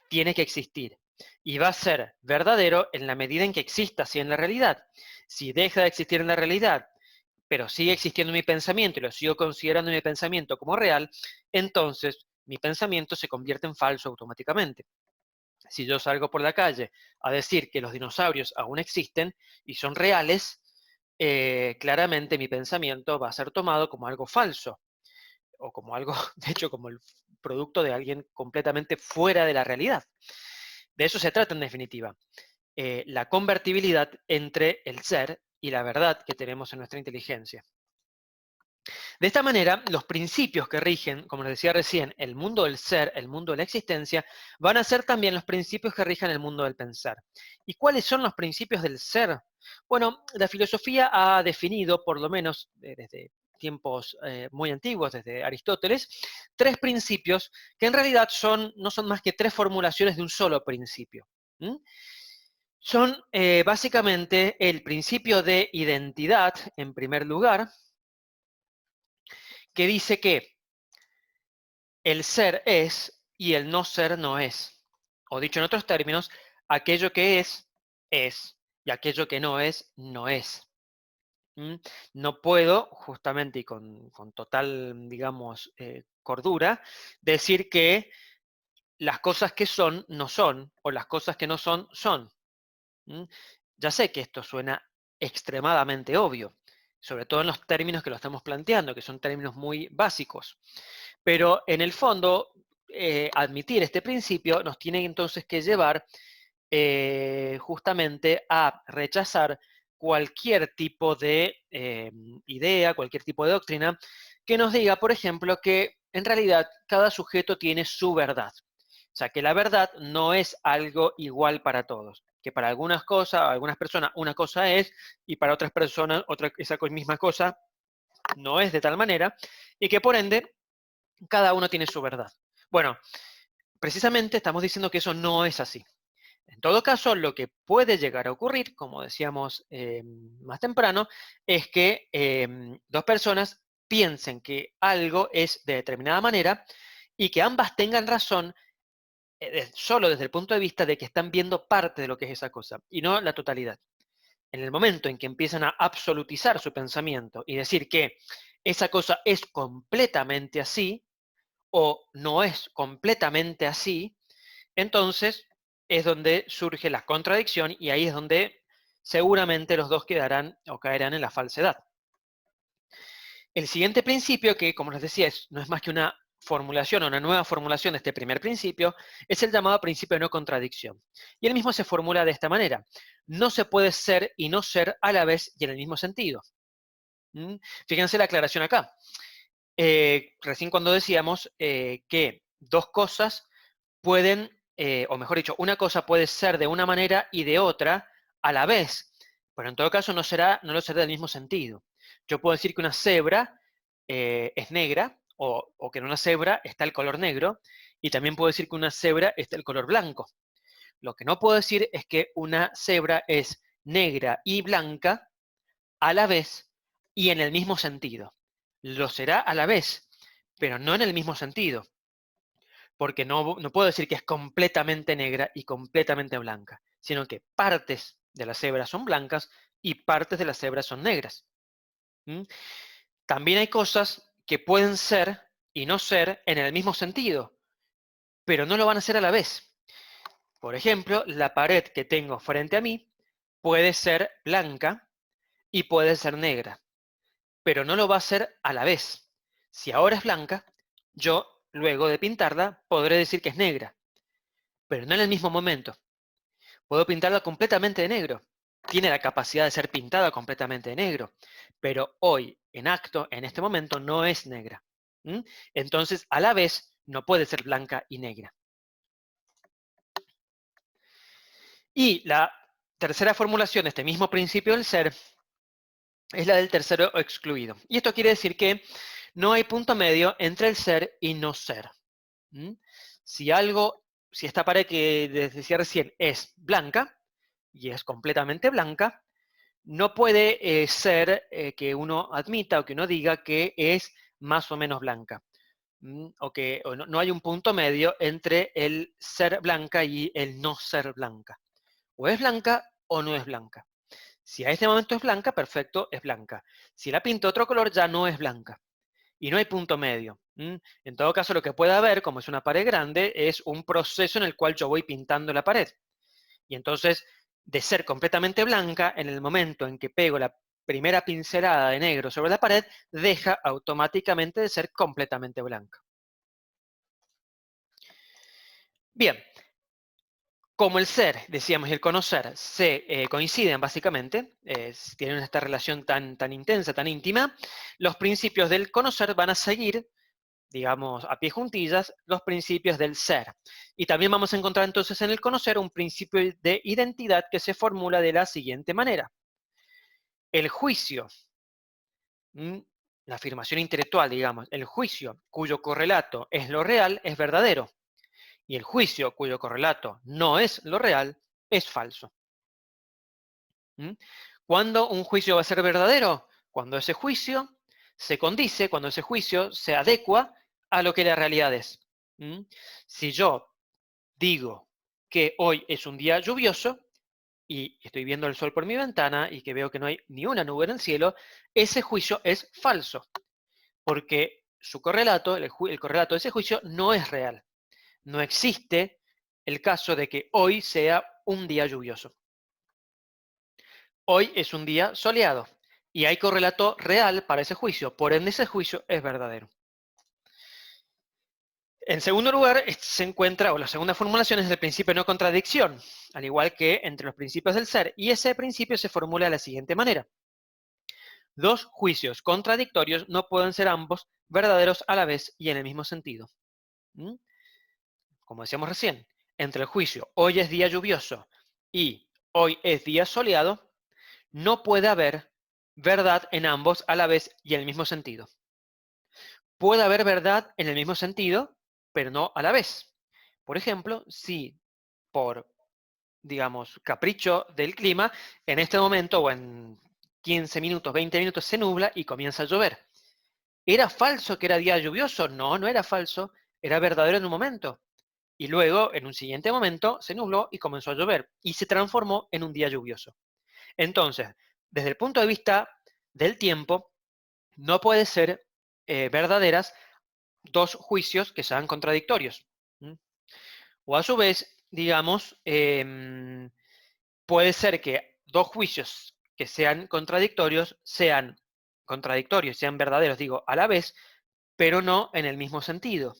tiene que existir. Y va a ser verdadero en la medida en que exista así en la realidad. Si deja de existir en la realidad, pero sigue existiendo en mi pensamiento y lo sigo considerando en mi pensamiento como real, entonces mi pensamiento se convierte en falso automáticamente. Si yo salgo por la calle a decir que los dinosaurios aún existen y son reales, claramente mi pensamiento va a ser tomado como algo falso o como algo, de hecho, como el producto de alguien completamente fuera de la realidad. De eso se trata en definitiva, la convertibilidad entre el ser y la verdad que tenemos en nuestra inteligencia. De esta manera, los principios que rigen, como les decía recién, el mundo del ser, el mundo de la existencia, van a ser también los principios que rigen el mundo del pensar. ¿Y cuáles son los principios del ser? Bueno, la filosofía ha definido, por lo menos desde tiempos muy antiguos, desde Aristóteles, tres principios que en realidad no son más que tres formulaciones de un solo principio. ¿M? Son básicamente el principio de identidad, en primer lugar, que dice que el ser es y el no ser no es. O dicho en otros términos, aquello que es, y aquello que no es, no es. ¿M? No puedo, justamente y con total, digamos, cordura, decir que las cosas que son no son, o las cosas que no son son. ¿M? Ya sé que esto suena extremadamente obvio, sobre todo en los términos que lo estamos planteando, que son términos muy básicos. Pero en el fondo, admitir este principio nos tiene entonces que llevar justamente a rechazar cualquier tipo de idea, cualquier tipo de doctrina que nos diga, por ejemplo, que en realidad cada sujeto tiene su verdad. O sea, que la verdad no es algo igual para todos, que para algunas cosas, algunas personas una cosa es y para otras personas esa misma cosa no es de tal manera y que por ende cada uno tiene su verdad. Bueno, precisamente estamos diciendo que eso no es así. En todo caso, lo que puede llegar a ocurrir, como decíamos más temprano, es que dos personas piensen que algo es de determinada manera y que ambas tengan razón solo desde el punto de vista de que están viendo parte de lo que es esa cosa y no la totalidad. En el momento en que empiezan a absolutizar su pensamiento y decir que esa cosa es completamente así o no es completamente así, entonces es donde surge la contradicción y ahí es donde seguramente los dos quedarán o caerán en la falsedad. El siguiente principio, que como les decía, no es más que una formulación o una nueva formulación de este primer principio, es el llamado principio de no contradicción. Y el mismo se formula de esta manera. No se puede ser y no ser a la vez y en el mismo sentido. ¿Mm? Fíjense la aclaración acá. Recién cuando decíamos que dos cosas pueden, o mejor dicho, una cosa puede ser de una manera y de otra a la vez, pero en todo caso no lo será del mismo sentido. Yo puedo decir que una cebra es negra, o que en una cebra está el color negro, y también puedo decir que una cebra está el color blanco. Lo que no puedo decir es que una cebra es negra y blanca a la vez y en el mismo sentido. Lo será a la vez, pero no en el mismo sentido porque no puedo decir que es completamente negra y completamente blanca, sino que partes de la cebra son blancas y partes de la cebra son negras. ¿Mm? También hay cosas que pueden ser y no ser en el mismo sentido, pero no lo van a ser a la vez. Por ejemplo, la pared que tengo frente a mí puede ser blanca y puede ser negra, pero no lo va a ser a la vez. Si ahora es blanca, yo, luego de pintarla, podré decir que es negra, pero no en el mismo momento. Puedo pintarla completamente de negro. Tiene la capacidad de ser pintada completamente de negro, pero hoy, en acto, en este momento, no es negra. ¿Mm? Entonces, a la vez, no puede ser blanca y negra. Y la tercera formulación de este mismo principio del ser es la del tercero excluido. Y esto quiere decir que no hay punto medio entre el ser y no ser. ¿Mm? Si algo, si esta pared que les decía recién es blanca, y es completamente blanca, no puede ser que uno admita o que uno diga que es más o menos blanca. O no hay un punto medio entre el ser blanca y el no ser blanca. O es blanca o no es blanca. Si a este momento es blanca, perfecto, es blanca. Si la pinto otro color, ya no es blanca. Y no hay punto medio. En todo caso, lo que puede haber, como es una pared grande, es un proceso en el cual yo voy pintando la pared. Y entonces, de ser completamente blanca, en el momento en que pego la primera pincelada de negro sobre la pared, deja automáticamente de ser completamente blanca. Bien, como el ser, decíamos, y el conocer se coinciden básicamente, tienen esta relación tan intensa, tan íntima, los principios del conocer van a seguir, digamos, a pie juntillas, los principios del ser. Y también vamos a encontrar entonces en el conocer un principio de identidad que se formula de la siguiente manera. El juicio, la afirmación intelectual, digamos, el juicio cuyo correlato es lo real es verdadero. Y el juicio cuyo correlato no es lo real es falso. ¿Cuándo un juicio va a ser verdadero? Cuando ese juicio se condice, cuando ese juicio se adecua a lo que la realidad es. Si yo digo que hoy es un día lluvioso y estoy viendo el sol por mi ventana y que veo que no hay ni una nube en el cielo, ese juicio es falso, porque su correlato, el correlato de ese juicio no es real. No existe el caso de que hoy sea un día lluvioso. Hoy es un día soleado y hay correlato real para ese juicio, por ende ese juicio es verdadero. En segundo lugar, se encuentra, o la segunda formulación es el principio de no contradicción, al igual que entre los principios del ser, y ese principio se formula de la siguiente manera. Dos juicios contradictorios no pueden ser ambos verdaderos a la vez y en el mismo sentido. ¿Mm? Como decíamos recién, entre el juicio hoy es día lluvioso y hoy es día soleado, no puede haber verdad en ambos a la vez y en el mismo sentido. Puede haber verdad en el mismo sentido, pero no a la vez. Por ejemplo, si por, digamos, capricho del clima, en este momento o en 15 minutos, 20 minutos se nubla y comienza a llover. ¿Era falso que era día lluvioso? No, no era falso, era verdadero en un momento. Y luego, en un siguiente momento, se nubló y comenzó a llover y se transformó en un día lluvioso. Entonces, desde el punto de vista del tiempo, no puede ser verdaderas dos juicios que sean contradictorios. ¿Mm? O a su vez, digamos, puede ser que dos juicios que sean contradictorios, sean verdaderos, digo, a la vez, pero no en el mismo sentido.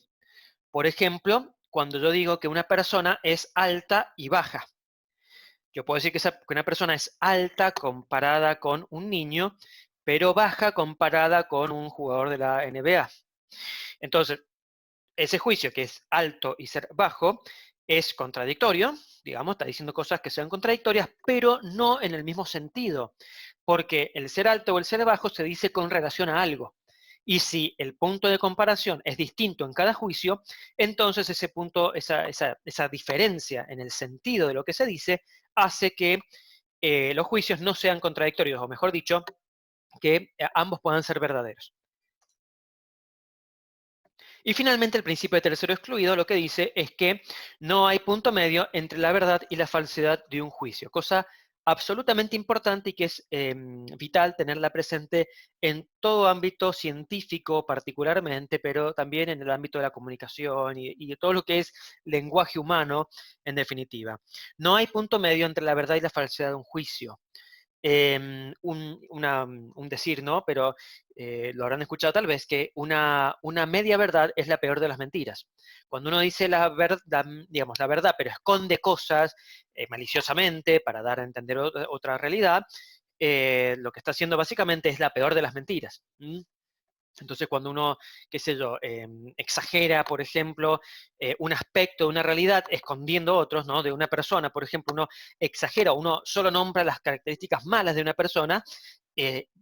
Por ejemplo, cuando yo digo que una persona es alta y baja, yo puedo decir que una persona es alta comparada con un niño, pero baja comparada con un jugador de la NBA. Entonces, ese juicio que es alto y ser bajo es contradictorio, digamos, está diciendo cosas que sean contradictorias, pero no en el mismo sentido, porque el ser alto o el ser bajo se dice con relación a algo. Y si el punto de comparación es distinto en cada juicio, entonces ese punto, esa diferencia en el sentido de lo que se dice, hace que los juicios no sean contradictorios, o mejor dicho, que ambos puedan ser verdaderos. Y finalmente el principio de tercero excluido lo que dice es que no hay punto medio entre la verdad y la falsedad de un juicio, cosa absolutamente importante y que es vital tenerla presente en todo ámbito científico particularmente, pero también en el ámbito de la comunicación y de todo lo que es lenguaje humano en definitiva. No hay punto medio entre la verdad y la falsedad de un juicio. Un decir, ¿no? Pero lo habrán escuchado tal vez, que una media verdad es la peor de las mentiras. Cuando uno dice la verdad, digamos, la verdad, pero esconde cosas maliciosamente para dar a entender otra realidad, lo que está haciendo básicamente es la peor de las mentiras. Entonces, cuando uno, qué sé yo, exagera, por ejemplo, un aspecto de una realidad escondiendo otros, ¿no? De una persona, por ejemplo, uno exagera, uno solo nombra las características malas de una persona,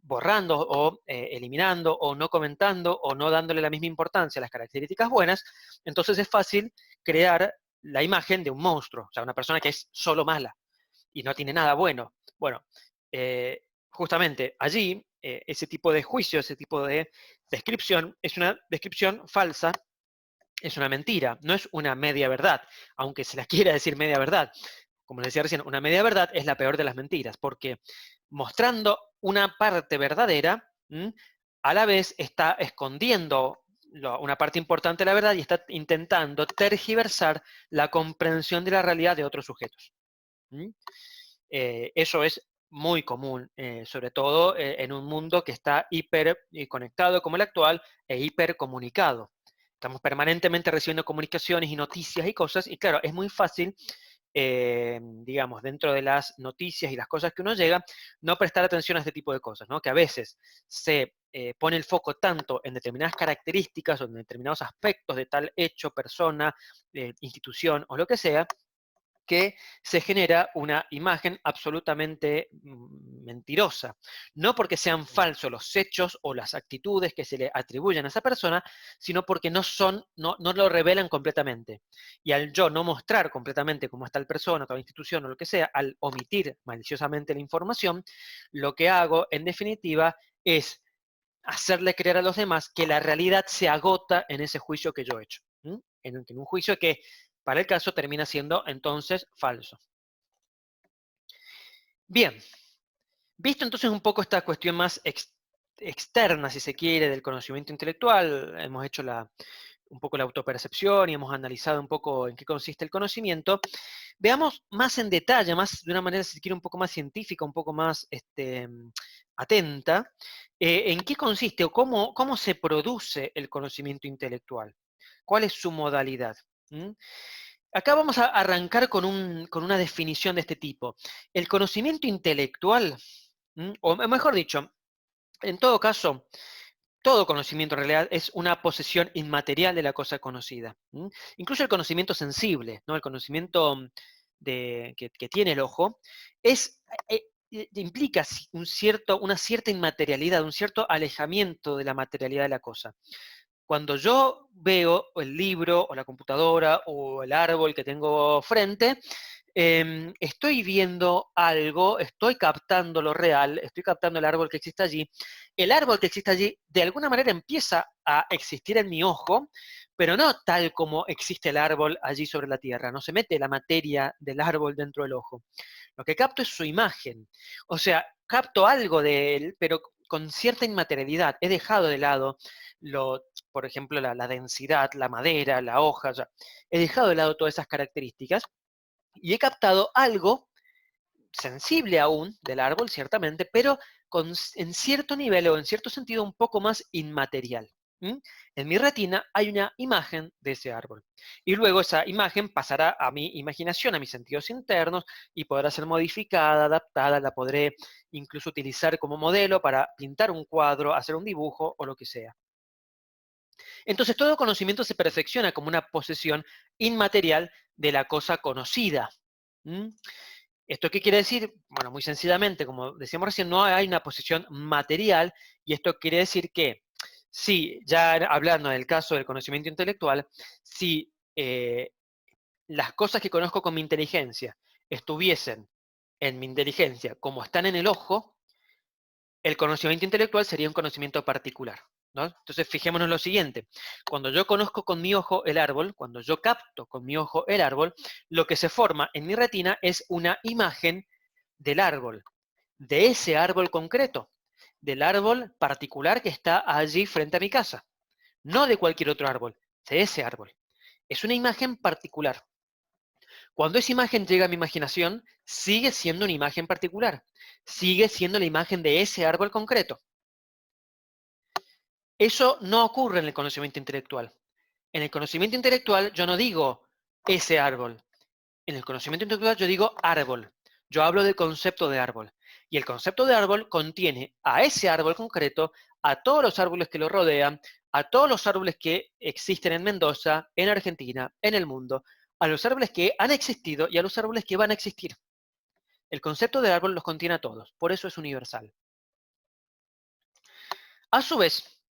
borrando o eliminando o no comentando o no dándole la misma importancia a las características buenas, entonces es fácil crear la imagen de un monstruo, o sea, una persona que es solo mala y no tiene nada bueno. Bueno, justamente allí, ese tipo de juicio, ese tipo de descripción, es una descripción falsa, es una mentira, no es una media verdad, aunque se la quiera decir media verdad. Como les decía recién, una media verdad es la peor de las mentiras, porque mostrando una parte verdadera, a la vez está escondiendo una parte importante de la verdad y está intentando tergiversar la comprensión de la realidad de otros sujetos. Eso es muy común, sobre todo en un mundo que está hiper conectado como el actual e hipercomunicado. Estamos permanentemente recibiendo comunicaciones y noticias y cosas, y claro, es muy fácil, digamos, dentro de las noticias y las cosas que uno llega, no prestar atención a este tipo de cosas, ¿no? Que a veces se pone el foco tanto en determinadas características o en determinados aspectos de tal hecho, persona, institución o lo que sea, que se genera una imagen absolutamente mentirosa. No porque sean falsos los hechos o las actitudes que se le atribuyen a esa persona, sino porque no lo revelan completamente. Y al yo no mostrar completamente cómo está la persona, toda institución o lo que sea, al omitir maliciosamente la información, lo que hago en definitiva es hacerle creer a los demás que la realidad se agota en ese juicio que yo he hecho. En un juicio que para el caso termina siendo entonces falso. Bien, visto entonces un poco esta cuestión más externa, si se quiere, del conocimiento intelectual, hemos hecho un poco la autopercepción y hemos analizado un poco en qué consiste el conocimiento, veamos más en detalle, más de una manera, si se quiere, un poco más científica, un poco más atenta, en qué consiste o cómo se produce el conocimiento intelectual. ¿Cuál es su modalidad? ¿Mm? Acá vamos a arrancar con una definición de este tipo. El conocimiento intelectual, o mejor dicho, en todo caso, todo conocimiento en realidad es una posesión inmaterial de la cosa conocida. Incluso el conocimiento sensible, ¿no? El conocimiento que tiene el ojo, implica una cierta inmaterialidad, un cierto alejamiento de la materialidad de la cosa. Cuando yo veo el libro o la computadora o el árbol que tengo frente, estoy viendo algo, estoy captando lo real, estoy captando el árbol que existe allí. El árbol que existe allí de alguna manera empieza a existir en mi ojo, pero no tal como existe el árbol allí sobre la tierra. No se mete la materia del árbol dentro del ojo. Lo que capto es su imagen. O sea, capto algo de él, pero con cierta inmaterialidad. He dejado de lado, por ejemplo, la densidad, la madera, la hoja. Ya. He dejado de lado todas esas características y he captado algo sensible aún del árbol, ciertamente, pero en cierto nivel o en cierto sentido un poco más inmaterial. En mi retina hay una imagen de ese árbol. Y luego esa imagen pasará a mi imaginación, a mis sentidos internos, y podrá ser modificada, adaptada, la podré incluso utilizar como modelo para pintar un cuadro, hacer un dibujo o lo que sea. Entonces todo conocimiento se perfecciona como una posesión inmaterial de la cosa conocida. ¿Esto qué quiere decir? Bueno, muy sencillamente, como decíamos recién, no hay una posesión material, y esto quiere decir que, si, ya hablando del caso del conocimiento intelectual, si las cosas que conozco con mi inteligencia estuviesen en mi inteligencia como están en el ojo, el conocimiento intelectual sería un conocimiento particular, ¿no? Entonces, fijémonos lo siguiente. Cuando yo conozco con mi ojo el árbol, cuando yo capto con mi ojo el árbol, lo que se forma en mi retina es una imagen del árbol, de ese árbol concreto, del árbol particular que está allí frente a mi casa, no de cualquier otro árbol, de ese árbol. Es una imagen particular. Cuando esa imagen llega a mi imaginación, sigue siendo una imagen particular, sigue siendo la imagen de ese árbol concreto. Eso no ocurre en el conocimiento intelectual. En el conocimiento intelectual yo no digo ese árbol. En el conocimiento intelectual yo digo árbol. Yo hablo del concepto de árbol. Y el concepto de árbol contiene a ese árbol concreto, a todos los árboles que lo rodean, a todos los árboles que existen en Mendoza, en Argentina, en el mundo, a los árboles que han existido y a los árboles que van a existir. El concepto de árbol los contiene a todos, por eso es universal. A su vez,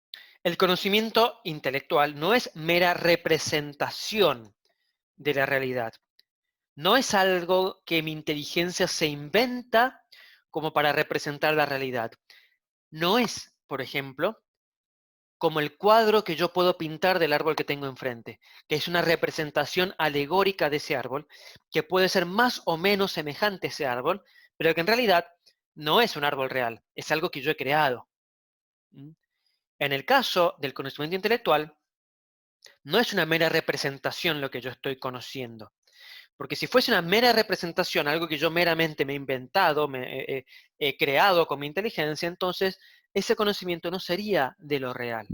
el conocimiento intelectual no es mera representación de la realidad. No es algo que mi inteligencia se inventa como para representar la realidad. No es, por ejemplo, como el cuadro que yo puedo pintar del árbol que tengo enfrente, que es una representación alegórica de ese árbol, que puede ser más o menos semejante a ese árbol, pero que en realidad no es un árbol real, es algo que yo he creado. ¿Mm? En el caso del conocimiento intelectual, no es una mera representación lo que yo estoy conociendo. Porque si fuese una mera representación, algo que yo meramente me he inventado, he creado con mi inteligencia, entonces ese conocimiento no sería de lo real.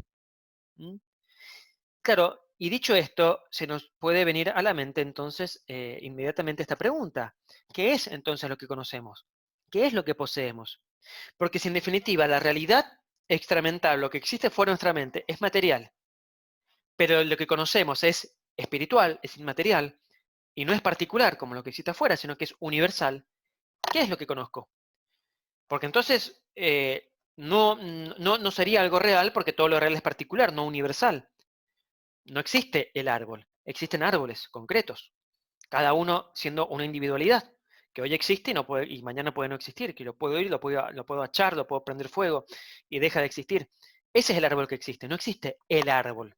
¿Mm? Claro, y dicho esto, se nos puede venir a la mente entonces inmediatamente esta pregunta. ¿Qué es entonces lo que conocemos? ¿Qué es lo que poseemos? Porque si en definitiva la realidad extramental, lo que existe fuera de nuestra mente, es material, pero lo que conocemos es espiritual, es inmaterial, y no es particular como lo que existe afuera, sino que es universal, ¿qué es lo que conozco? Porque entonces no sería algo real, porque todo lo real es particular, no universal. No existe el árbol, existen árboles concretos, cada uno siendo una individualidad, que hoy existe y mañana puede no existir, que lo puedo ir, lo puedo achar, lo puedo prender fuego y deja de existir. Ese es el árbol que existe, no existe el árbol.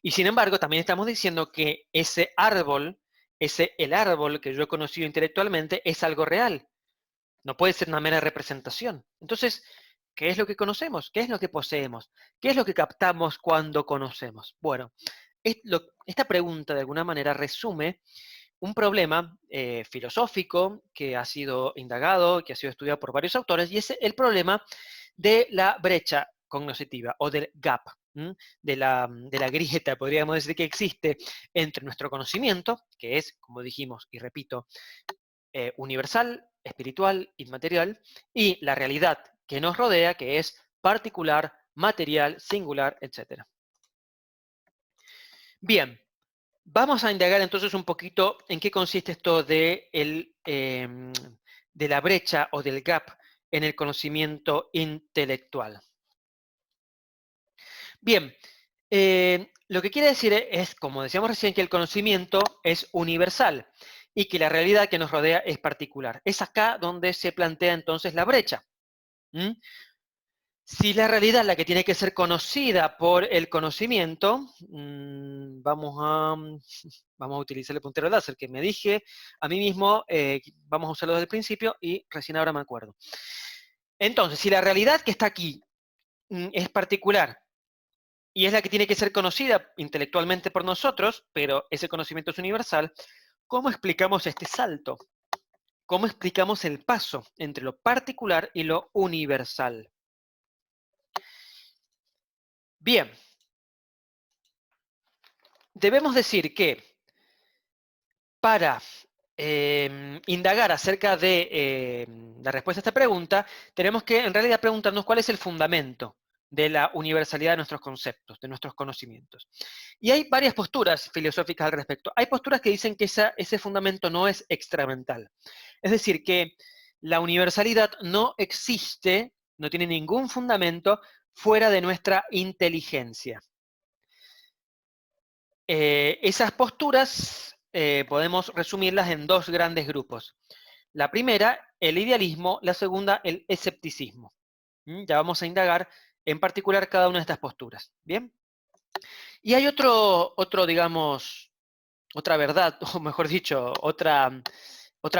Y sin embargo, también estamos diciendo que ese árbol, el árbol que yo he conocido intelectualmente, es algo real. No puede ser una mera representación. Entonces, ¿qué es lo que conocemos? ¿Qué es lo que poseemos? ¿Qué es lo que captamos cuando conocemos? Bueno, esta pregunta de alguna manera resume un problema filosófico que ha sido indagado, que ha sido estudiado por varios autores, y es el problema de la brecha cognitiva o del gap. ¿m? De la grieta, podríamos decir, que existe entre nuestro conocimiento, que es, como dijimos y repito, universal, espiritual, inmaterial, y la realidad que nos rodea, que es particular, material, singular, etc. Bien, vamos a indagar entonces un poquito en qué consiste esto de la brecha o del gap en el conocimiento intelectual. Bien, lo que quiere decir es, como decíamos recién, que el conocimiento es universal y que la realidad que nos rodea es particular. Es acá donde se plantea entonces la brecha. ¿Mm? Si la realidad es la que tiene que ser conocida por el conocimiento, vamos a utilizar el puntero láser que me dije a mí mismo, vamos a usarlo desde el principio y recién ahora me acuerdo. Entonces, si la realidad que está aquí es particular y es la que tiene que ser conocida intelectualmente por nosotros, pero ese conocimiento es universal, ¿cómo explicamos este salto? ¿Cómo explicamos el paso entre lo particular y lo universal? Bien, debemos decir que para indagar acerca de la respuesta a esta pregunta, tenemos que en realidad preguntarnos cuál es el fundamento de la universalidad de nuestros conceptos, de nuestros conocimientos. Y hay varias posturas filosóficas al respecto. Hay posturas que dicen que ese fundamento no es extramental. Es decir, que la universalidad no existe, no tiene ningún fundamento fuera de nuestra inteligencia. Esas posturas podemos resumirlas en dos grandes grupos. La primera, el idealismo, la segunda, el escepticismo. Ya vamos a indagar en particular cada una de estas posturas. ¿Bien? Y hay digamos, otra verdad, o mejor dicho, otra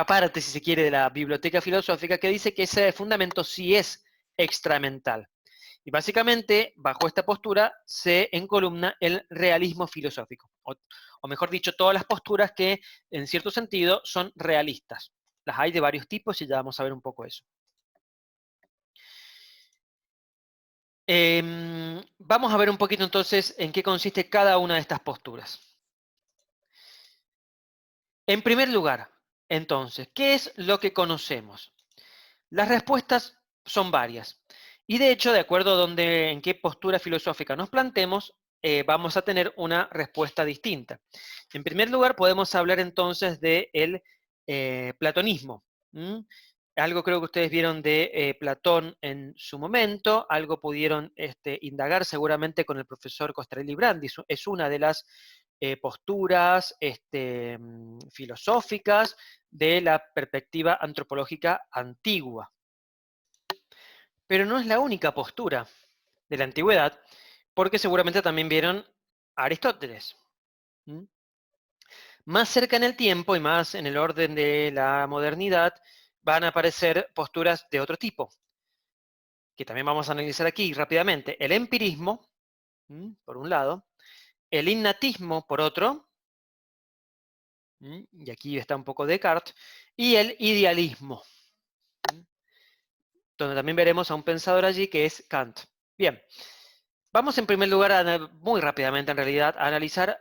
parte, si se quiere, de la biblioteca filosófica que dice que ese fundamento sí es extramental. Y básicamente, bajo esta postura, se encolumna el realismo filosófico. O mejor dicho, todas las posturas que, en cierto sentido, son realistas. Las hay de varios tipos y ya vamos a ver un poco eso. Vamos a ver un poquito entonces en qué consiste cada una de estas posturas. En primer lugar, entonces, ¿qué es lo que conocemos? Las respuestas son varias. Y de hecho, de acuerdo a en qué postura filosófica nos plantemos, vamos a tener una respuesta distinta. En primer lugar, podemos hablar entonces del platonismo. Algo creo que ustedes vieron de Platón en su momento, algo pudieron indagar seguramente con el profesor Costrelli Brandi. Es una de las posturas filosóficas de la perspectiva antropológica antigua. Pero no es la única postura de la antigüedad, porque seguramente también vieron a Aristóteles. ¿Mm? Más cerca en el tiempo y más en el orden de la modernidad van a aparecer posturas de otro tipo, que también vamos a analizar aquí rápidamente. El empirismo, por un lado, el innatismo, por otro, y aquí está un poco Descartes, y el idealismo, donde también veremos a un pensador allí que es Kant. Bien, vamos en primer lugar, muy rápidamente en realidad, a analizar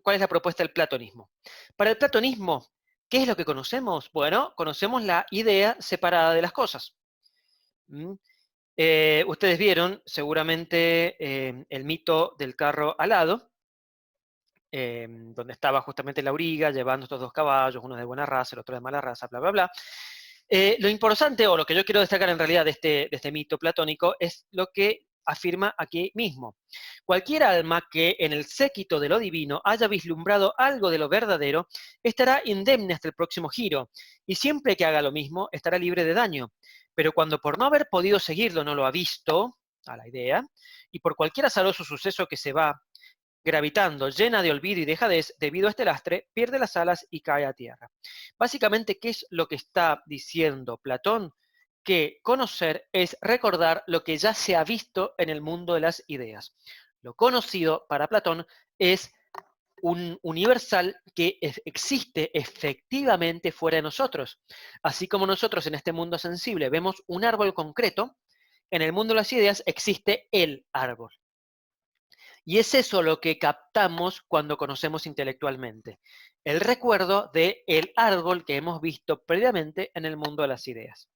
cuál es la propuesta del platonismo. Para el platonismo, ¿qué es lo que conocemos? Bueno, conocemos la idea separada de las cosas. ¿Mm? Ustedes vieron seguramente el mito del carro alado, donde estaba justamente la auriga llevando estos dos caballos, uno de buena raza, el otro de mala raza, bla, bla, bla. Lo importante, o lo que yo quiero destacar en realidad de este mito platónico, es lo que afirma aquí mismo. Cualquier alma que en el séquito de lo divino haya vislumbrado algo de lo verdadero, estará indemne hasta el próximo giro, y siempre que haga lo mismo, estará libre de daño. Pero cuando por no haber podido seguirlo no lo ha visto, a la idea, y por cualquier azaroso suceso que se va gravitando, llena de olvido y dejadez, debido a este lastre, pierde las alas y cae a tierra. Básicamente, ¿qué es lo que está diciendo Platón? Que conocer es recordar lo que ya se ha visto en el mundo de las ideas. Lo conocido para Platón es un universal que existe efectivamente fuera de nosotros. Así como nosotros en este mundo sensible vemos un árbol concreto, en el mundo de las ideas existe el árbol. Y es eso lo que captamos cuando conocemos intelectualmente, el recuerdo del árbol que hemos visto previamente en el mundo de las ideas.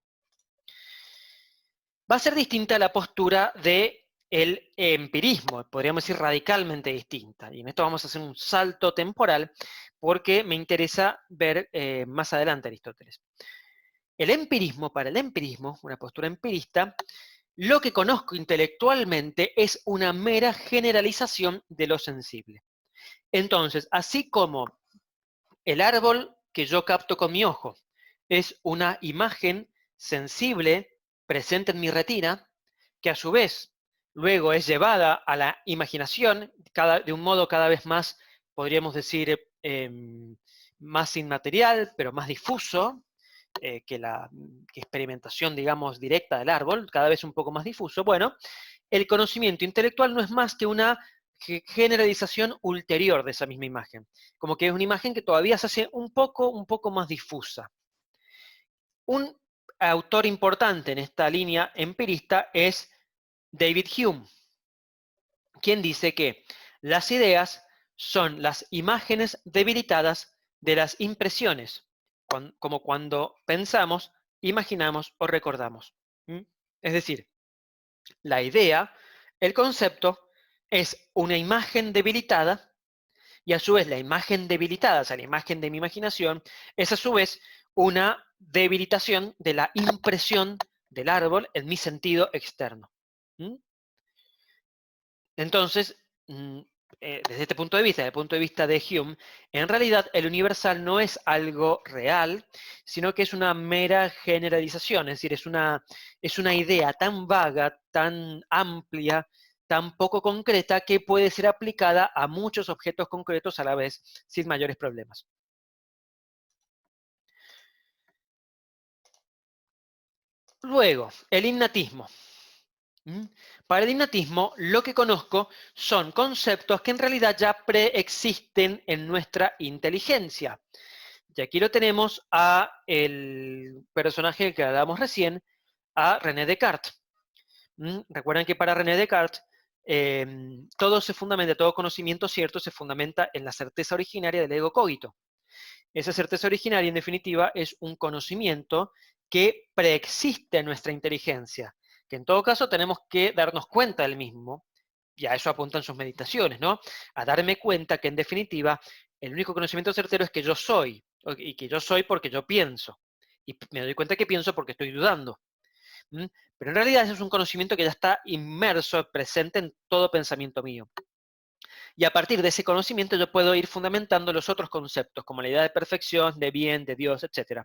Va a ser distinta la postura del empirismo, podríamos decir radicalmente distinta. Y en esto vamos a hacer un salto temporal porque me interesa ver más adelante Aristóteles. El empirismo, para el empirismo, una postura empirista, lo que conozco intelectualmente es una mera generalización de lo sensible. Entonces, así como el árbol que yo capto con mi ojo es una imagen sensible presente en mi retina, que a su vez luego es llevada a la imaginación de un modo cada vez más, podríamos decir, más inmaterial, pero más difuso, que la experimentación, digamos, directa del árbol, cada vez un poco más difuso. Bueno, el conocimiento intelectual no es más que una generalización ulterior de esa misma imagen, como que es una imagen que todavía se hace un poco más difusa. Un autor importante en esta línea empirista es David Hume, quien dice que las ideas son las imágenes debilitadas de las impresiones, como cuando pensamos, imaginamos o recordamos. ¿Mm? Es decir, la idea, el concepto, es una imagen debilitada y a su vez la imagen debilitada, o sea, la imagen de mi imaginación, es a su vez una debilitación de la impresión del árbol en mi sentido externo. ¿Mm? Entonces, desde este punto de vista, desde el punto de vista de Hume, en realidad el universal no es algo real, sino que es una mera generalización, es decir, es una idea tan vaga, tan amplia, tan poco concreta, que puede ser aplicada a muchos objetos concretos a la vez, sin mayores problemas. Luego, el innatismo. ¿Mm? Para el innatismo, lo que conozco son conceptos que en realidad ya preexisten en nuestra inteligencia. Y aquí lo tenemos a el personaje que hablamos recién, a René Descartes. Recuerden que para René Descartes, todo se fundamenta, todo conocimiento cierto se fundamenta en la certeza originaria del ego cogito. Esa certeza originaria, en definitiva, es un conocimiento que preexiste en nuestra inteligencia, que en todo caso tenemos que darnos cuenta del mismo, y a eso apuntan sus meditaciones, ¿no? A darme cuenta que, en definitiva, el único conocimiento certero es que yo soy, y que yo soy porque yo pienso, y me doy cuenta que pienso porque estoy dudando. Pero en realidad ese es un conocimiento que ya está inmerso, presente en todo pensamiento mío. Y a partir de ese conocimiento yo puedo ir fundamentando los otros conceptos, como la idea de perfección, de bien, de Dios, etc.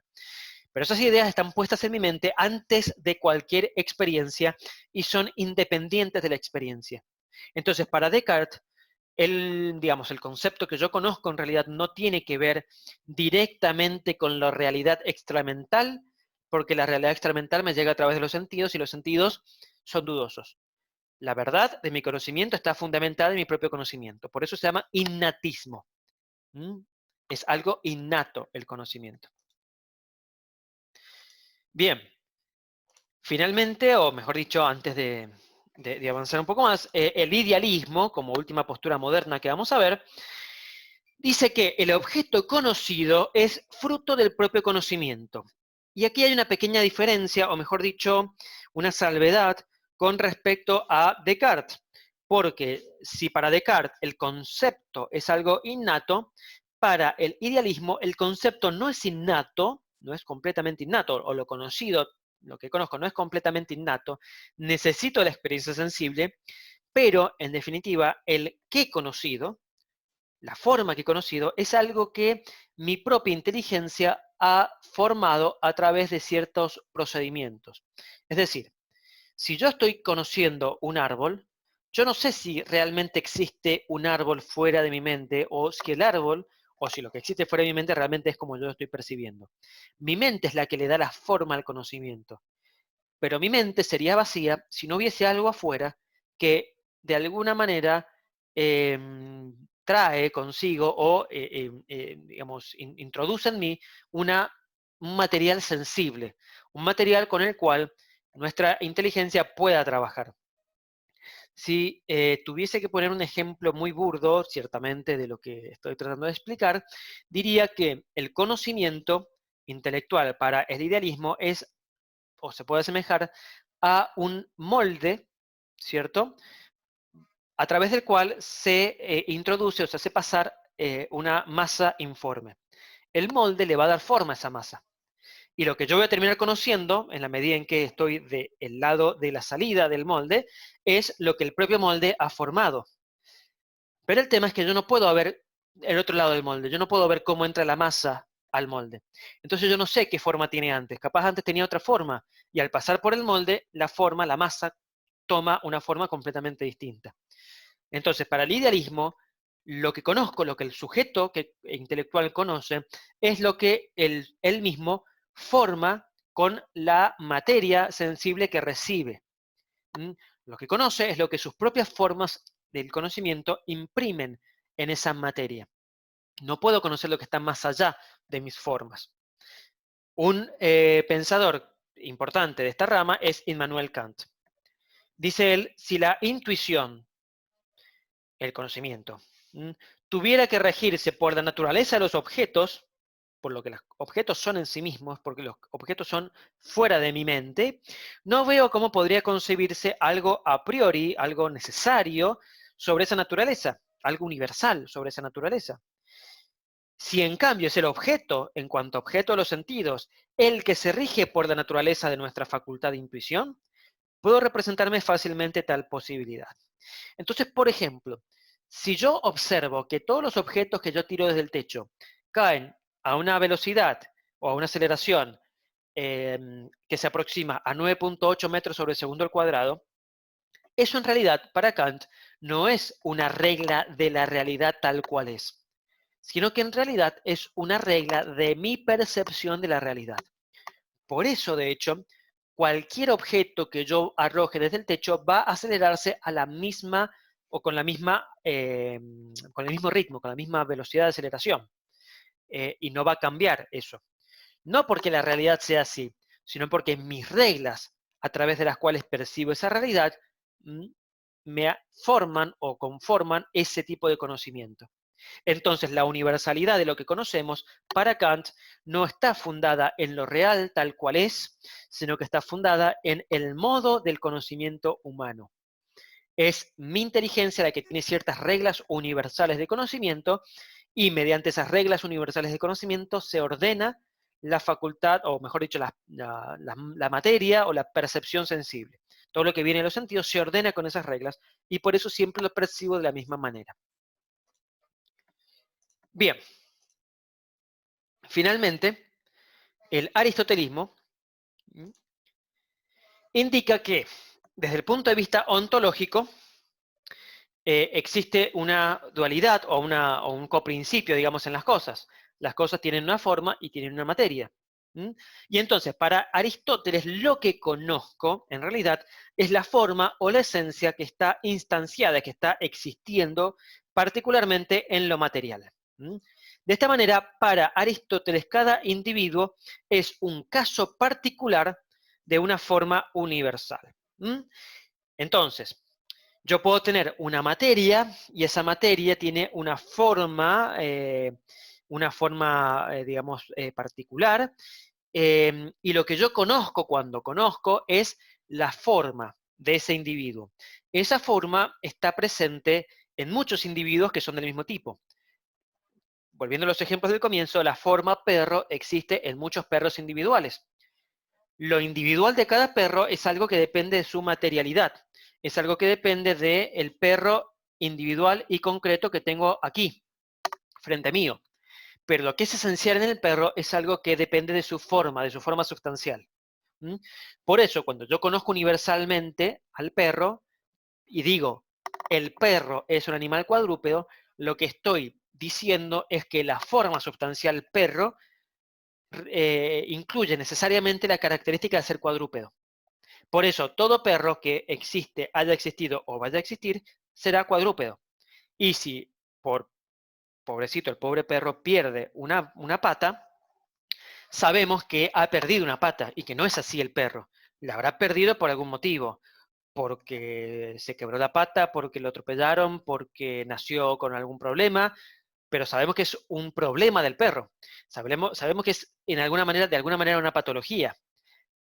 Pero esas ideas están puestas en mi mente antes de cualquier experiencia y son independientes de la experiencia. Entonces, para Descartes, digamos, el concepto que yo conozco en realidad no tiene que ver directamente con la realidad extramental, porque la realidad extramental me llega a través de los sentidos y los sentidos son dudosos. La verdad de mi conocimiento está fundamentada en mi propio conocimiento. Por eso se llama innatismo. ¿Mm? Es algo innato el conocimiento. Bien, finalmente, o mejor dicho, antes de avanzar un poco más, el idealismo, como última postura moderna que vamos a ver, dice que el objeto conocido es fruto del propio conocimiento. Y aquí hay una pequeña diferencia, o mejor dicho, una salvedad con respecto a Descartes. Porque si para Descartes el concepto es algo innato, para el idealismo el concepto no es innato, no es completamente innato, o lo conocido, lo que conozco no es completamente innato, necesito la experiencia sensible, pero en definitiva el que conocido, la forma que he conocido, es algo que mi propia inteligencia ha formado a través de ciertos procedimientos. Es decir, si yo estoy conociendo un árbol, yo no sé si realmente existe un árbol fuera de mi mente o si el árbol o si lo que existe fuera de mi mente realmente es como yo lo estoy percibiendo. Mi mente es la que le da la forma al conocimiento, pero mi mente sería vacía si no hubiese algo afuera que de alguna manera trae consigo o, digamos, introduce en mí un material sensible, un material con el cual nuestra inteligencia pueda trabajar. Si tuviese que poner un ejemplo muy burdo, ciertamente, de lo que estoy tratando de explicar, diría que el conocimiento intelectual para el idealismo es, o se puede asemejar, a un molde, ¿cierto? A través del cual se introduce o se hace pasar una masa informe. El molde le va a dar forma a esa masa. Y lo que yo voy a terminar conociendo, en la medida en que estoy del lado de la salida del molde, es lo que el propio molde ha formado. Pero el tema es que yo no puedo ver el otro lado del molde, yo no puedo ver cómo entra la masa al molde. Entonces yo no sé qué forma tiene antes, capaz antes tenía otra forma, y al pasar por el molde, la forma, la masa, toma una forma completamente distinta. Entonces, para el idealismo, lo que conozco, lo que el sujeto intelectual conoce, es lo que él mismo forma con la materia sensible que recibe. ¿Mm? Lo que conoce es lo que sus propias formas del conocimiento imprimen en esa materia. No puedo conocer lo que está más allá de mis formas. Un pensador importante de esta rama es Immanuel Kant. Dice él, si la intuición, el conocimiento, tuviera que regirse por la naturaleza de los objetos, por lo que los objetos son en sí mismos, porque los objetos son fuera de mi mente, no veo cómo podría concebirse algo a priori, algo necesario sobre esa naturaleza, algo universal sobre esa naturaleza. Si en cambio es el objeto, en cuanto a objeto de los sentidos, el que se rige por la naturaleza de nuestra facultad de intuición, puedo representarme fácilmente tal posibilidad. Entonces, por ejemplo, si yo observo que todos los objetos que yo tiro desde el techo caen a una velocidad o a una aceleración que se aproxima a 9.8 metros sobre segundo al cuadrado, eso en realidad para Kant no es una regla de la realidad tal cual es, sino que en realidad es una regla de mi percepción de la realidad. Por eso, de hecho, cualquier objeto que yo arroje desde el techo va a acelerarse a la misma o con la misma, con el mismo ritmo, con la misma velocidad de aceleración. Y no va a cambiar eso. No porque la realidad sea así, sino porque mis reglas, a través de las cuales percibo esa realidad, me forman o conforman ese tipo de conocimiento. Entonces, la universalidad de lo que conocemos para Kant no está fundada en lo real tal cual es, sino que está fundada en el modo del conocimiento humano. Es mi inteligencia la que tiene ciertas reglas universales de conocimiento y mediante esas reglas universales de conocimiento se ordena la facultad, o mejor dicho, la materia o la percepción sensible. Todo lo que viene de los sentidos se ordena con esas reglas y por eso siempre lo percibo de la misma manera. Bien, finalmente, el aristotelismo indica que, desde el punto de vista ontológico, existe una dualidad o un coprincipio, digamos, en las cosas. Las cosas tienen una forma y tienen una materia. Y entonces, para Aristóteles, lo que conozco, en realidad, es la forma o la esencia que está instanciada, que está existiendo particularmente en lo material. De esta manera, para Aristóteles, cada individuo es un caso particular de una forma universal. Entonces, yo puedo tener una materia y esa materia tiene una forma digamos, particular, y lo que yo conozco cuando conozco es la forma de ese individuo. Esa forma está presente en muchos individuos que son del mismo tipo. Volviendo a los ejemplos del comienzo, la forma perro existe en muchos perros individuales. Lo individual de cada perro es algo que depende de su materialidad, es algo que depende del perro individual y concreto que tengo aquí, frente mío. Pero lo que es esencial en el perro es algo que depende de su forma sustancial. Por eso, cuando yo conozco universalmente al perro y digo, el perro es un animal cuadrúpedo, lo que estoy diciendo es que la forma sustancial perro incluye necesariamente la característica de ser cuadrúpedo. Por eso, todo perro que existe, haya existido o vaya a existir, será cuadrúpedo. Y si, por pobrecito, el pobre perro pierde una pata, sabemos que ha perdido una pata y que no es así el perro. La habrá perdido por algún motivo. porque se quebró la pata, porque lo atropellaron, porque nació con algún problema, pero sabemos que es un problema del perro. Sabemos que es en alguna manera, de alguna manera una patología.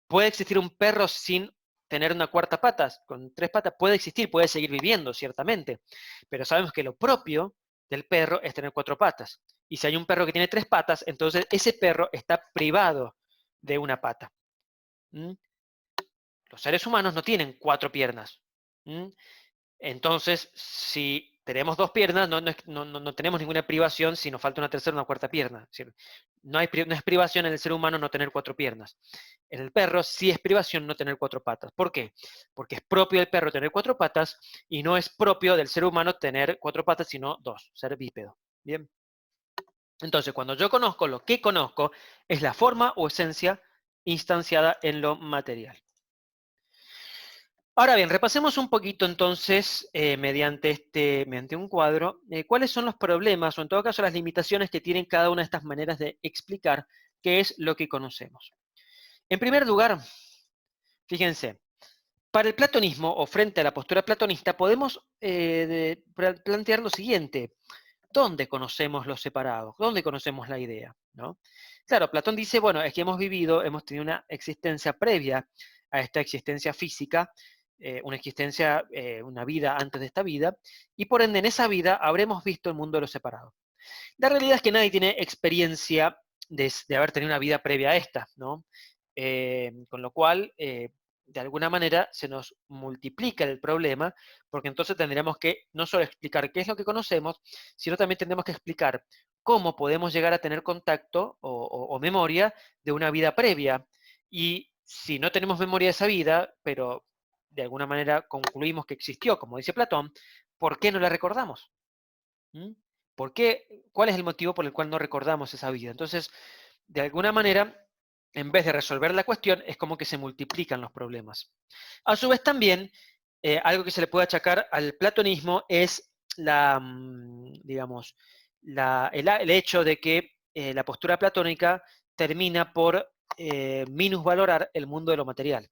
¿Puede existir un perro sin tener una cuarta pata? Con tres patas puede existir, puede seguir viviendo, ciertamente. Pero sabemos que lo propio del perro es tener cuatro patas. Y si hay un perro que tiene tres patas, entonces ese perro está privado de una pata. ¿Mm? Los seres humanos no tienen cuatro piernas. ¿Mm? Entonces, si tenemos dos piernas, no tenemos ninguna privación si nos falta una tercera o una cuarta pierna. Es decir, no es privación en el ser humano no tener cuatro piernas. En el perro sí es privación no tener cuatro patas. ¿Por qué? Porque es propio del perro tener cuatro patas y no es propio del ser humano tener cuatro patas, sino dos, ser bípedo. Bien. Entonces, cuando yo conozco, lo que conozco es la forma o esencia instanciada en lo material. Ahora bien, repasemos un poquito entonces, mediante un cuadro, cuáles son los problemas o en todo caso las limitaciones que tienen cada una de estas maneras de explicar qué es lo que conocemos. En primer lugar, fíjense, para el platonismo o frente a la postura platonista podemos plantear lo siguiente: ¿dónde conocemos lo separado? ¿Dónde conocemos la idea? ¿No? Claro, Platón dice, bueno, es que hemos tenido una existencia previa a esta existencia física, una existencia, una vida antes de esta vida, y por ende en esa vida habremos visto el mundo de lo separado. La realidad es que nadie tiene experiencia de haber tenido una vida previa a esta, ¿no? Con lo cual, de alguna manera, se nos multiplica el problema, porque entonces tendríamos que no solo explicar qué es lo que conocemos, sino también tendremos que explicar cómo podemos llegar a tener contacto o memoria de una vida previa. Y si no tenemos memoria de esa vida, pero de alguna manera concluimos que existió, como dice Platón, ¿por qué no la recordamos? ¿Mm? ¿Por qué? ¿Cuál es el motivo por el cual no recordamos esa vida? Entonces, de alguna manera, en vez de resolver la cuestión, es como que se multiplican los problemas. A su vez también, algo que se le puede achacar al platonismo es digamos, el hecho de que la postura platónica termina por minusvalorar el mundo de lo material.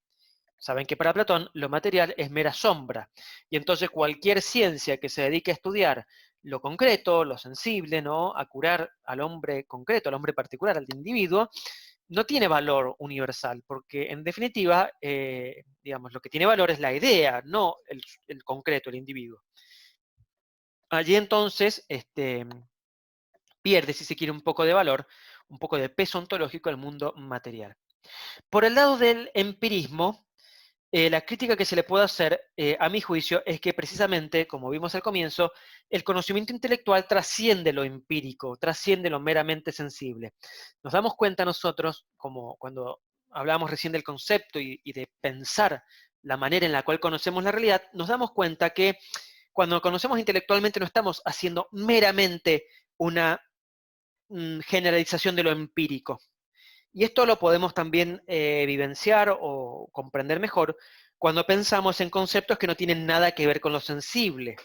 Saben que para Platón lo material es mera sombra, y entonces cualquier ciencia que se dedique a estudiar lo concreto, lo sensible, ¿no? A curar al hombre concreto, al hombre particular, al individuo, no tiene valor universal, porque en definitiva, digamos, lo que tiene valor es la idea, no el concreto, el individuo. Allí entonces pierde, si se quiere, un poco de valor, un poco de peso ontológico el mundo material. Por el lado del empirismo, la crítica que se le puede hacer, a mi juicio, es que precisamente, como vimos al comienzo, el conocimiento intelectual trasciende lo empírico, trasciende lo meramente sensible. Nos damos cuenta nosotros, como cuando hablábamos recién del concepto y de pensar la manera en la cual conocemos la realidad, nos damos cuenta que cuando conocemos intelectualmente no estamos haciendo meramente una generalización de lo empírico. Y esto lo podemos también vivenciar o comprender mejor cuando pensamos en conceptos que no tienen nada que ver con lo sensible,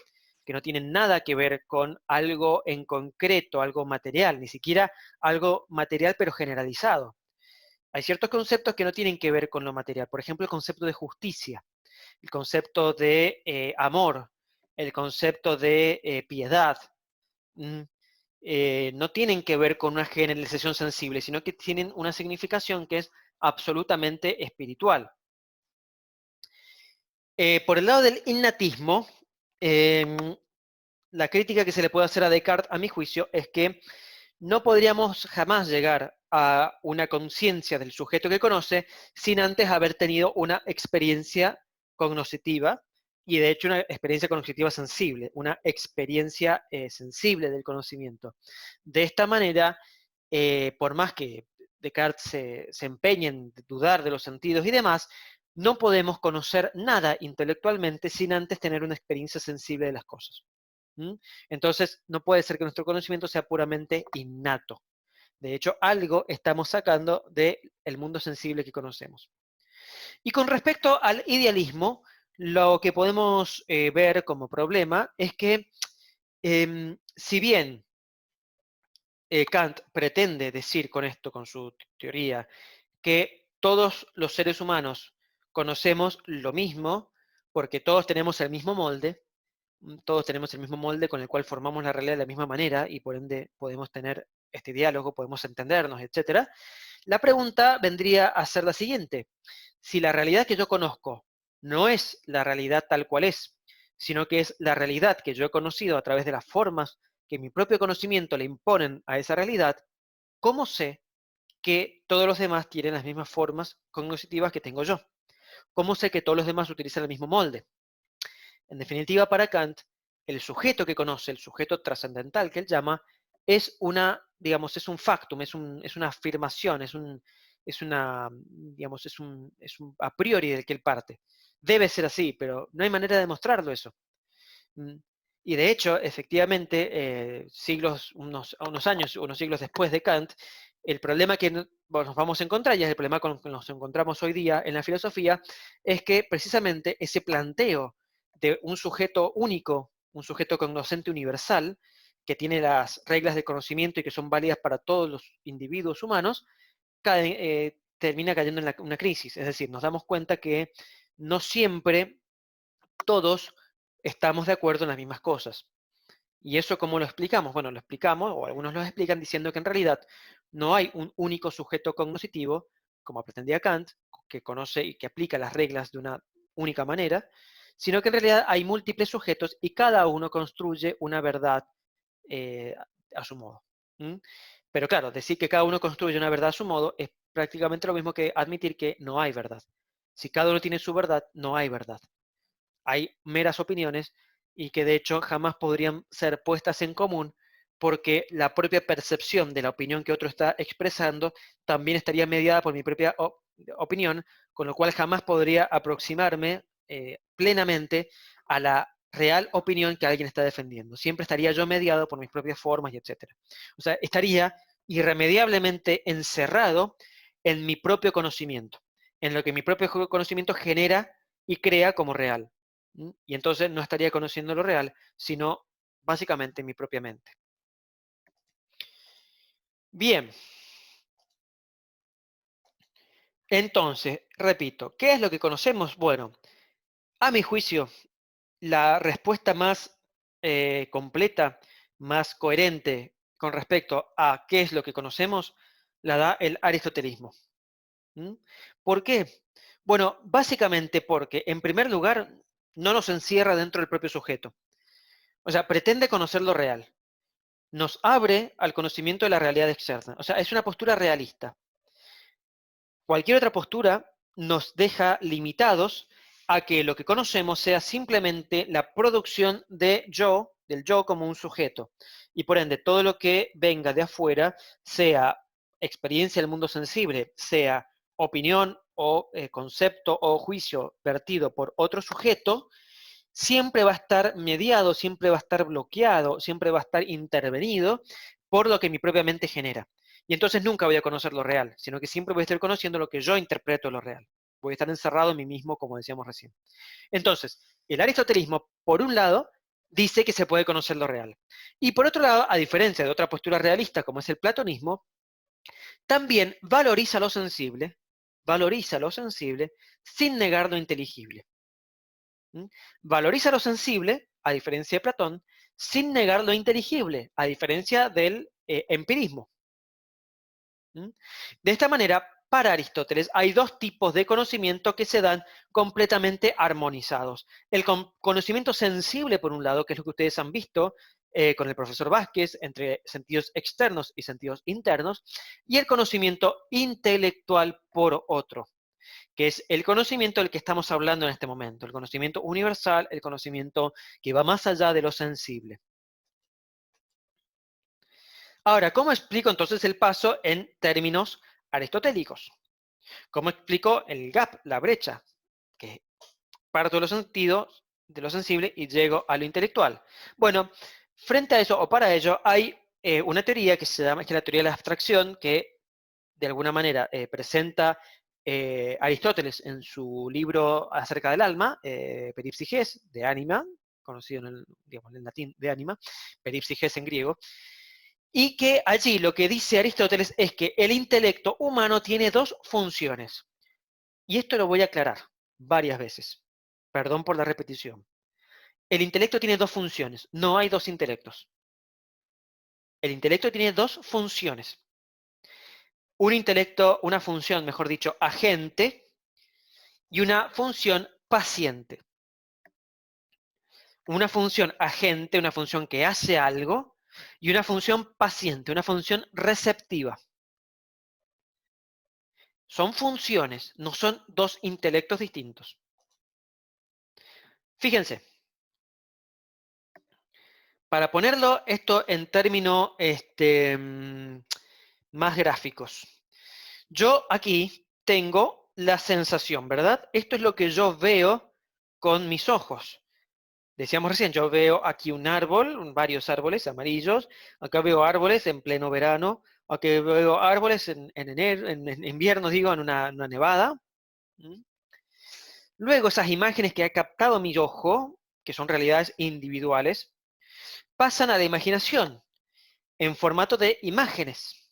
que no tienen nada que ver con algo en concreto, algo material, ni siquiera algo material pero generalizado. Hay ciertos conceptos que no tienen que ver con lo material, por ejemplo el concepto de justicia, el concepto de amor, el concepto de piedad. mm, no tienen que ver con una generalización sensible, sino que tienen una significación que es absolutamente espiritual. Por el lado del innatismo, em, la crítica que se le puede hacer a Descartes, a mi juicio, es que no podríamos jamás llegar a una conciencia del sujeto que conoce sin antes haber tenido una experiencia cognoscitiva y de hecho una experiencia cognoscitiva sensible, una experiencia sensible del conocimiento. De esta manera, por más que Descartes se empeñe en dudar de los sentidos y demás, no podemos conocer nada intelectualmente sin antes tener una experiencia sensible de las cosas. ¿Mm? Entonces, no puede ser que nuestro conocimiento sea puramente innato. De hecho, algo estamos sacando del mundo sensible que conocemos. Y con respecto al idealismo, lo que podemos ver como problema es que, si bien Kant pretende decir con esto, con su teoría, que todos los seres humanos conocemos lo mismo, porque todos tenemos el mismo molde, todos tenemos el mismo molde con el cual formamos la realidad de la misma manera y por ende podemos tener este diálogo, podemos entendernos, etcétera. La pregunta vendría a ser la siguiente: si la realidad que yo conozco no es la realidad tal cual es, sino que es la realidad que yo he conocido a través de las formas que mi propio conocimiento le imponen a esa realidad, ¿cómo sé que todos los demás tienen las mismas formas cognitivas que tengo yo? ¿Cómo sé que todos los demás utilizan el mismo molde? En definitiva, para Kant, el sujeto que conoce, el sujeto trascendental que él llama, es una, digamos, es un factum, es una afirmación, es una, digamos, es un a priori del que él parte. Debe ser así, pero no hay manera de demostrarlo eso. Mm, Y de hecho, efectivamente, unos años, unos siglos después de Kant, el problema que bueno, nos vamos a encontrar, y es el problema con el que nos encontramos hoy día en la filosofía, es que precisamente ese planteo de un sujeto único, un sujeto cognoscente universal, que tiene las reglas de conocimiento y que son válidas para todos los individuos humanos, termina cayendo en una crisis. Es decir, nos damos cuenta que no siempre todos estamos de acuerdo en las mismas cosas. ¿Y eso cómo lo explicamos? Bueno, lo explicamos, o algunos lo explican diciendo que en realidad no hay un único sujeto cognoscitivo, como pretendía Kant, que conoce y que aplica las reglas de una única manera, sino que en realidad hay múltiples sujetos y cada uno construye una verdad eh, a su modo. ¿Mm? Pero claro, decir que cada uno construye una verdad a su modo es prácticamente lo mismo que admitir que no hay verdad. Si cada uno tiene su verdad, no hay verdad. Hay meras opiniones y que de hecho jamás podrían ser puestas en común porque la propia percepción de la opinión que otro está expresando también estaría mediada por mi propia opinión, con lo cual jamás podría aproximarme plenamente a la real opinión que alguien está defendiendo. Siempre estaría yo mediado por mis propias formas y etcétera. O sea, estaría irremediablemente encerrado en mi propio conocimiento, en lo que mi propio conocimiento genera y crea como real. Y entonces no estaría conociendo lo real, sino básicamente mi propia mente. Bien, entonces, repito, ¿qué es lo que conocemos? Bueno, a mi juicio, la respuesta más completa, más coherente con respecto a qué es lo que conocemos, la da el aristotelismo. ¿Mm? ¿Por qué? Bueno, básicamente porque, en primer lugar, no nos encierra dentro del propio sujeto. O sea, pretende conocer lo real. Nos abre al conocimiento de la realidad externa. O sea, es una postura realista. Cualquier otra postura nos deja limitados a que lo que conocemos sea simplemente la producción del yo como un sujeto. Y por ende, todo lo que venga de afuera, sea experiencia del mundo sensible, sea opinión o concepto o juicio vertido por otro sujeto, siempre va a estar mediado, siempre va a estar bloqueado, siempre va a estar intervenido por lo que mi propia mente genera. Y entonces nunca voy a conocer lo real, sino que siempre voy a estar conociendo lo que yo interpreto lo real. Voy a estar encerrado en mí mismo, como decíamos recién. Entonces, el aristotelismo, por un lado, dice que se puede conocer lo real. Y por otro lado, a diferencia de otra postura realista como es el platonismo, también valoriza lo sensible sin negar lo inteligible. ¿Mm? Valoriza lo sensible, a diferencia de Platón, sin negar lo inteligible, a diferencia del empirismo. ¿Mm? De esta manera, para Aristóteles hay dos tipos de conocimiento que se dan completamente armonizados. El conocimiento sensible, por un lado, que es lo que ustedes han visto con el profesor Vázquez, entre sentidos externos y sentidos internos, y el conocimiento intelectual por otro, que es el conocimiento del que estamos hablando en este momento, el conocimiento universal, el conocimiento que va más allá de lo sensible. Ahora, ¿cómo explico entonces el paso en términos aristotélicos? ¿Cómo explico el gap, la brecha? Que parto de los sentidos, de lo sensible y llego a lo intelectual. Bueno, frente a eso o para ello hay una teoría que se llama, que es la teoría de la abstracción, que de alguna manera presenta Aristóteles en su libro acerca del alma, Peripsiges, de Anima, conocido digamos, en latín de Anima, Peripsiges en griego, y que allí lo que dice Aristóteles es que el intelecto humano tiene dos funciones. Y esto lo voy a aclarar varias veces. Perdón por la repetición. El intelecto tiene dos funciones, no hay dos intelectos. El intelecto tiene dos funciones. Un intelecto, una función, mejor dicho, agente y una función paciente. Una función agente, una función que hace algo, y una función paciente, una función receptiva. Son funciones, no son dos intelectos distintos. Fíjense, para ponerlo esto en términos más gráficos. Yo aquí tengo la sensación, ¿verdad? Esto es lo que yo veo con mis ojos. Decíamos recién, yo veo aquí un árbol, varios árboles amarillos, acá veo árboles en pleno verano, aquí veo árboles en invierno, digo, en una nevada. ¿Mm? Luego esas imágenes que ha captado mi ojo, que son realidades individuales, pasan a la imaginación en formato de imágenes,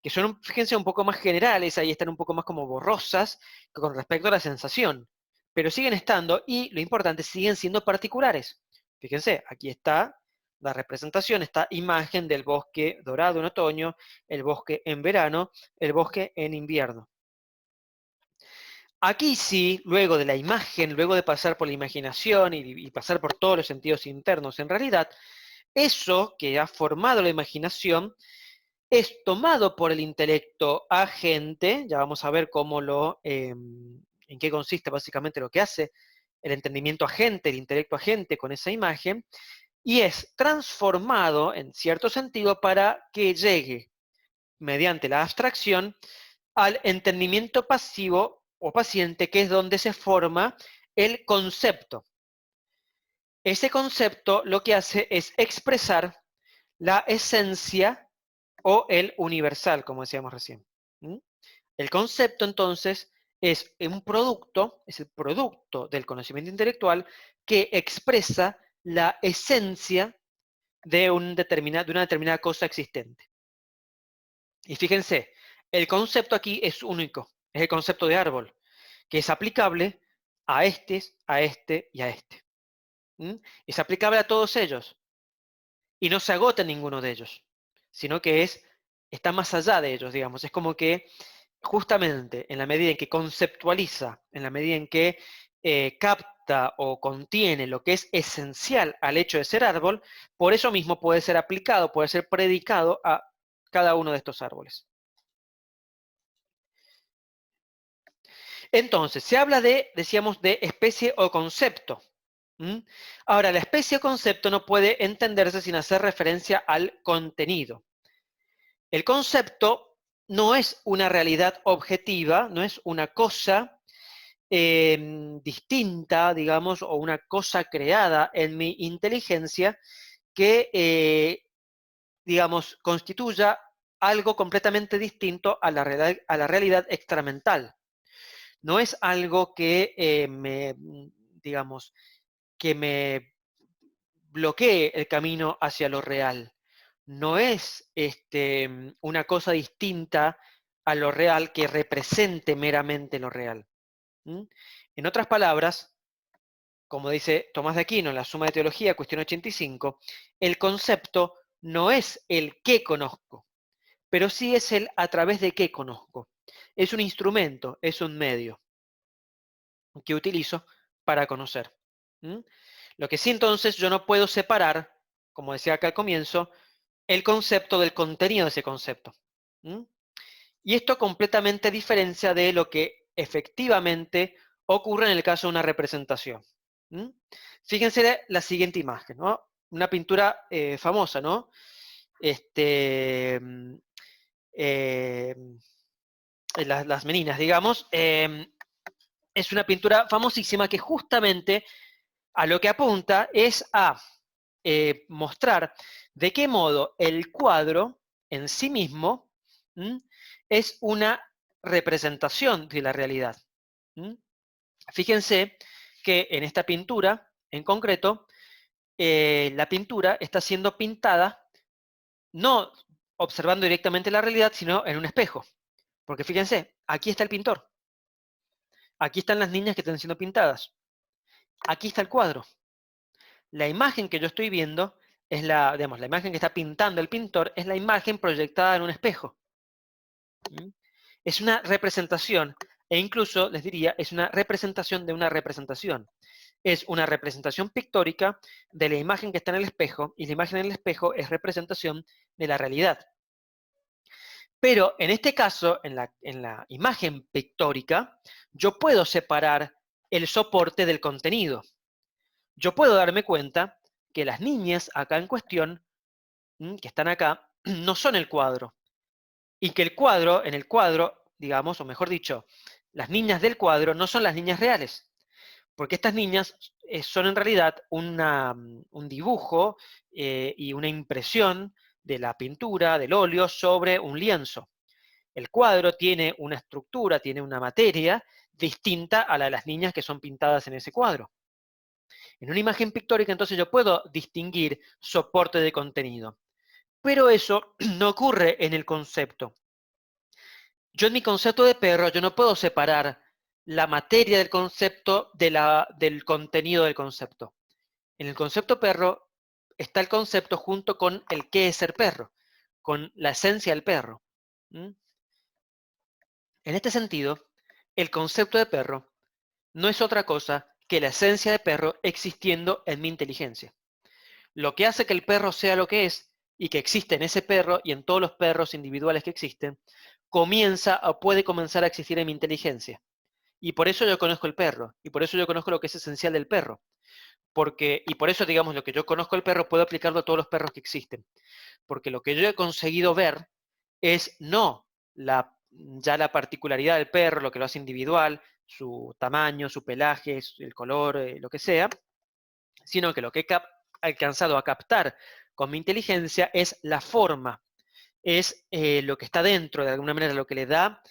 que son, fíjense, un poco más generales, ahí están un poco más como borrosas con respecto a la sensación, pero siguen estando y lo importante, siguen siendo particulares. Fíjense, aquí está la representación, esta imagen del bosque dorado en otoño, el bosque en verano, el bosque en invierno. Aquí sí, luego de la imagen, luego de pasar por la imaginación y pasar por todos los sentidos internos, en realidad, eso que ha formado la imaginación es tomado por el intelecto agente, ya vamos a ver en qué consiste básicamente lo que hace el entendimiento agente, el intelecto agente con esa imagen, y es transformado en cierto sentido para que llegue mediante la abstracción al entendimiento pasivo o paciente, que es donde se forma el concepto. Ese concepto lo que hace es expresar la esencia o el universal, como decíamos recién. ¿Mm? El concepto, entonces, es un producto, es el producto del conocimiento intelectual que expresa la esencia de una determinada cosa existente. Y fíjense, el concepto aquí es único, es el concepto de árbol, que es aplicable a este y a este. ¿Mm? Es aplicable a todos ellos y no se agota en ninguno de ellos, sino que está más allá de ellos, digamos. Es como que justamente en la medida en que conceptualiza, en la medida en que capta o contiene lo que es esencial al hecho de ser árbol, por eso mismo puede ser aplicado, puede ser predicado a cada uno de estos árboles. Entonces, se habla decíamos, de especie o concepto. ¿Mm? Ahora, la especie o concepto no puede entenderse sin hacer referencia al contenido. El concepto no es una realidad objetiva, no es una cosa distinta, digamos, o una cosa creada en mi inteligencia que, digamos, constituya algo completamente distinto a la realidad extramental. No es algo que digamos, que me bloquee el camino hacia lo real. No es una cosa distinta a lo real que represente meramente lo real. ¿Mm? En otras palabras, como dice Tomás de Aquino en la Suma de Teología, cuestión 85, el concepto no es el qué conozco, pero sí es el a través de qué conozco. Es un instrumento, es un medio que utilizo para conocer. ¿Mm? Lo que sí, entonces, yo no puedo separar, como decía acá al comienzo, el concepto del contenido de ese concepto. ¿Mm? Y esto completamente diferencia de lo que efectivamente ocurre en el caso de una representación. ¿Mm? Fíjense la siguiente imagen, ¿no? Una pintura famosa, ¿no? Eh, las meninas, digamos. Es una pintura famosísima que justamente a lo que apunta es a mostrar de qué modo el cuadro en sí mismo, ¿m?, es una representación de la realidad. ¿M? Fíjense que en esta pintura, en concreto, la pintura está siendo pintada no observando directamente la realidad, sino en un espejo. Porque fíjense, aquí está el pintor, aquí están las niñas que están siendo pintadas. Aquí está el cuadro. La imagen que yo estoy viendo es digamos, la imagen que está pintando el pintor es la imagen proyectada en un espejo. ¿Mm? Es una representación, e incluso les diría, es una representación de una representación. Es una representación pictórica de la imagen que está en el espejo, y la imagen en el espejo es representación de la realidad. Pero en este caso, en la imagen pictórica, yo puedo separar el soporte del contenido. Yo puedo darme cuenta que las niñas acá en cuestión, que están acá, no son el cuadro. Y que en el cuadro, digamos, o mejor dicho, las niñas del cuadro no son las niñas reales. Porque estas niñas son en realidad un dibujo y una impresión de la pintura, del óleo, sobre un lienzo. El cuadro tiene una estructura, tiene una materia distinta a la de las niñas que son pintadas en ese cuadro. En una imagen pictórica, entonces, yo puedo distinguir soporte de contenido. Pero eso no ocurre en el concepto. Yo en mi concepto de perro, yo no puedo separar la materia del concepto del contenido del concepto. En el concepto perro está el concepto junto con el qué es ser perro, con la esencia del perro. ¿Mm? En este sentido, el concepto de perro no es otra cosa que la esencia de perro existiendo en mi inteligencia. Lo que hace que el perro sea lo que es y que existe en ese perro y en todos los perros individuales que existen, comienza o puede comenzar a existir en mi inteligencia. Y por eso yo conozco el perro, y por eso yo conozco lo que es esencial del perro. Y por eso, digamos, lo que yo conozco del perro puedo aplicarlo a todos los perros que existen. Porque lo que yo he conseguido ver es no ya la particularidad del perro, lo que lo hace individual, su tamaño, su pelaje, el color, lo que sea, sino que lo que he alcanzado a captar con mi inteligencia es la forma, es lo que está dentro, de alguna manera, lo que le da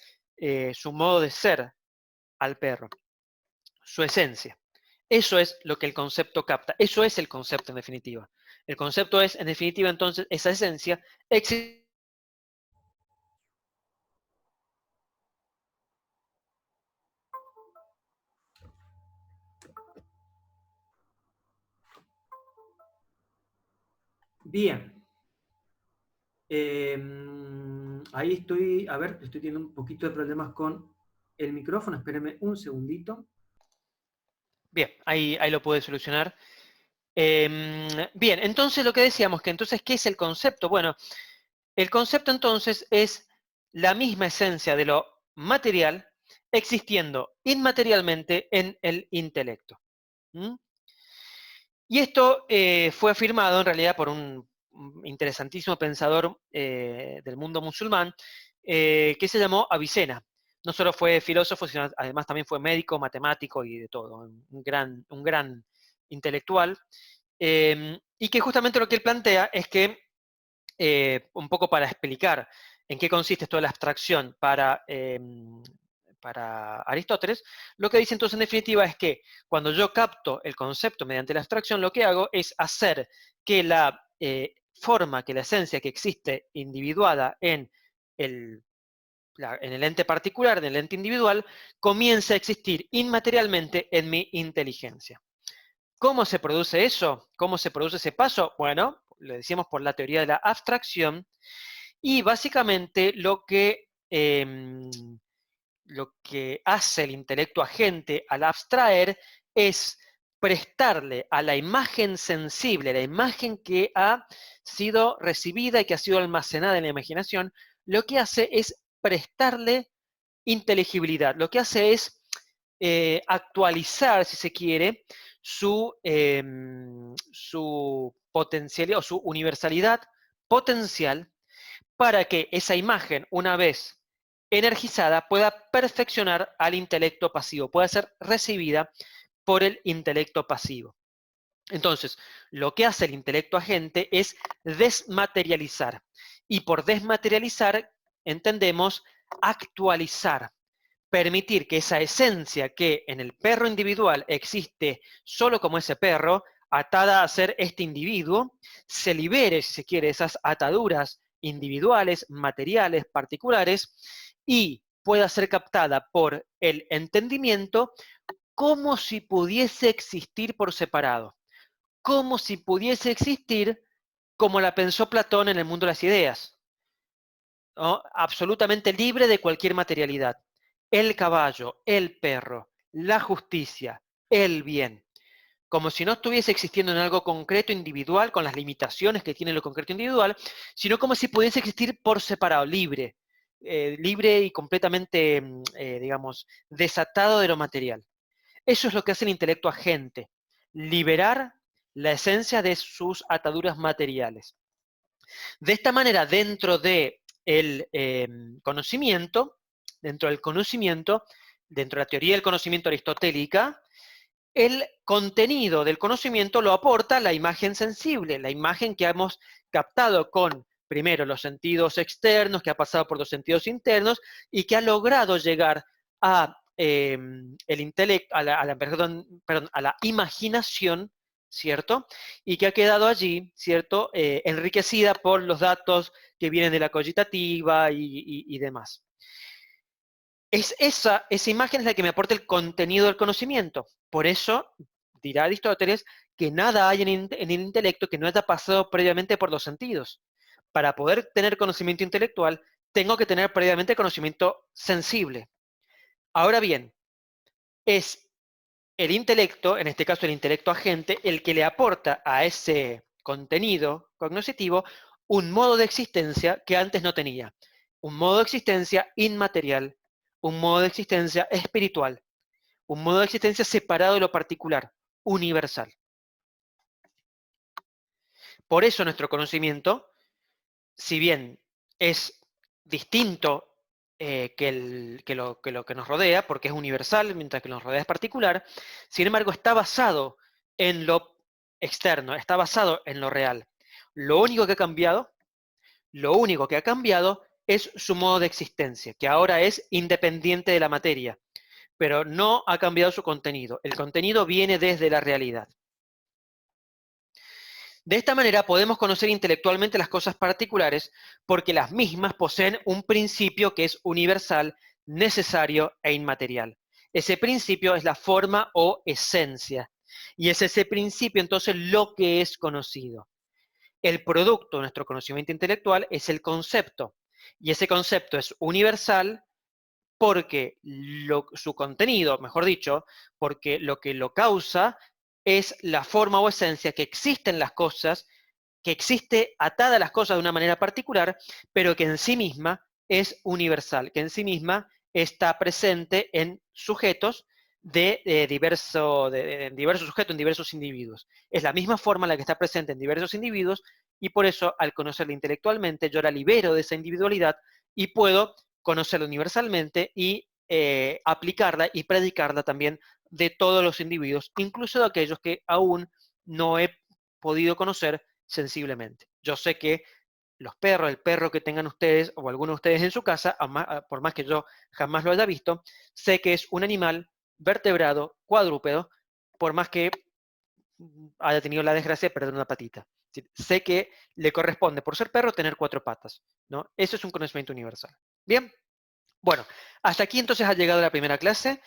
su modo de ser al perro, su esencia. Eso es lo que el concepto capta, eso es el concepto en definitiva. El concepto es, en definitiva, entonces, esa esencia. Bien. Ahí estoy, a ver, estoy teniendo un poquito de problemas con el micrófono. Espérenme un segundito. Bien, ahí lo puede solucionar. Bien, entonces lo que decíamos, que entonces, ¿qué es el concepto? Bueno, el concepto entonces es la misma esencia de lo material existiendo inmaterialmente en el intelecto. ¿Mm? Y esto fue afirmado en realidad por un interesantísimo pensador del mundo musulmán que se llamó Avicena. No solo fue filósofo, sino además también fue médico, matemático y de todo, un gran intelectual. Y que justamente lo que él plantea es que, un poco para explicar en qué consiste toda la abstracción para Aristóteles, lo que dice entonces en definitiva es que cuando yo capto el concepto mediante la abstracción, lo que hago es hacer que la forma, que la esencia que existe individuada en el ente particular, en el ente individual, comience a existir inmaterialmente en mi inteligencia. ¿Cómo se produce eso? ¿Cómo se produce ese paso? Bueno, lo decíamos por la teoría de la abstracción, y básicamente lo que hace el intelecto agente al abstraer es prestarle a la imagen sensible, la imagen que ha sido recibida y que ha sido almacenada en la imaginación, lo que hace es prestarle inteligibilidad. Lo que hace es actualizar, si se quiere, su potencialidad o su universalidad potencial para que esa imagen, una vez energizada, pueda perfeccionar al intelecto pasivo, pueda ser recibida por el intelecto pasivo. Entonces, lo que hace el intelecto agente es desmaterializar. Y por desmaterializar entendemos actualizar, permitir que esa esencia que en el perro individual existe solo como ese perro, atada a ser este individuo, se libere, si se quiere, esas ataduras individuales, materiales, particulares, y pueda ser captada por el entendimiento como si pudiese existir por separado, como si pudiese existir como la pensó Platón en el mundo de las ideas, ¿no? Absolutamente libre de cualquier materialidad. El caballo, el perro, la justicia, el bien, como si no estuviese existiendo en algo concreto, individual, con las limitaciones que tiene lo concreto individual, sino como si pudiese existir por separado, libre, libre y completamente, digamos, desatado de lo material. Eso es lo que hace el intelecto agente, liberar la esencia de sus ataduras materiales. De esta manera, conocimiento, dentro del conocimiento, dentro de la teoría del conocimiento aristotélica, el contenido del conocimiento lo aporta la imagen sensible, la imagen que hemos captado con, primero, los sentidos externos, que ha pasado por los sentidos internos y que ha logrado llegar a el intelecto, a la imaginación, ¿cierto? Y que ha quedado allí, ¿cierto? Enriquecida por los datos que vienen de la cogitativa y demás. Es esa imagen es la que me aporta el contenido del conocimiento. Por eso, dirá Aristóteles, que nada hay en el intelecto que no haya pasado previamente por los sentidos. Para poder tener conocimiento intelectual, tengo que tener previamente conocimiento sensible. Ahora bien, es el intelecto, en este caso el intelecto agente, el que le aporta a ese contenido cognoscitivo un modo de existencia que antes no tenía. Un modo de existencia inmaterial, un modo de existencia espiritual, un modo de existencia separado de lo particular, universal. Por eso nuestro conocimiento, si bien es distinto que lo que nos rodea, porque es universal, mientras que nos rodea es particular, sin embargo está basado en lo externo, está basado en lo real. Lo único que ha cambiado, lo único que ha cambiado es su modo de existencia, que ahora es independiente de la materia, pero no ha cambiado su contenido. El contenido viene desde la realidad. De esta manera podemos conocer intelectualmente las cosas particulares porque las mismas poseen un principio que es universal, necesario e inmaterial. Ese principio es la forma o esencia. Y es ese principio entonces lo que es conocido. El producto de nuestro conocimiento intelectual es el concepto. Y ese concepto es universal porque su contenido, mejor dicho, porque lo que lo causa es la forma o esencia que existe en las cosas, que existe atada a las cosas de una manera particular, pero que en sí misma es universal, que en sí misma está presente en sujetos en diversos sujetos, en diversos individuos. Es la misma forma en la que está presente en diversos individuos y por eso al conocerla intelectualmente yo la libero de esa individualidad y puedo conocerla universalmente y aplicarla y predicarla también de todos los individuos, incluso de aquellos que aún no he podido conocer sensiblemente. Yo sé que los perros, el perro que tengan ustedes o alguno de ustedes en su casa, por más que yo jamás lo haya visto, sé que es un animal vertebrado, cuadrúpedo, por más que haya tenido la desgracia de perder una patita. Sé que le corresponde, por ser perro, tener 4 patas, ¿no? Eso es un conocimiento universal. Bien, bueno, hasta aquí entonces ha llegado la primera clase.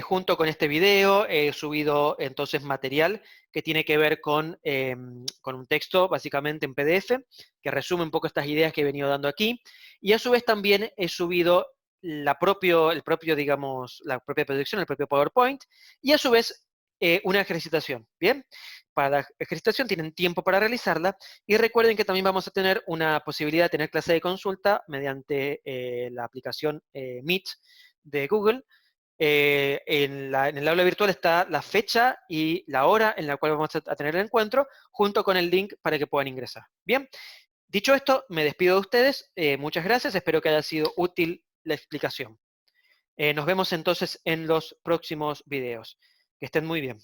Junto con este video he subido entonces material que tiene que ver con un texto básicamente en PDF que resume un poco estas ideas que he venido dando aquí y a su vez también he subido digamos, la propia proyección, el propio PowerPoint y a su vez una ejercitación, ¿bien? Para la ejercitación tienen tiempo para realizarla y recuerden que también vamos a tener una posibilidad de tener clase de consulta mediante la aplicación Meet de Google. En el aula virtual está la fecha y la hora en la cual vamos a tener el encuentro, junto con el link para que puedan ingresar. Bien, dicho esto, me despido de ustedes. Muchas gracias, espero que haya sido útil la explicación. Nos vemos entonces en los próximos videos. Que estén muy bien.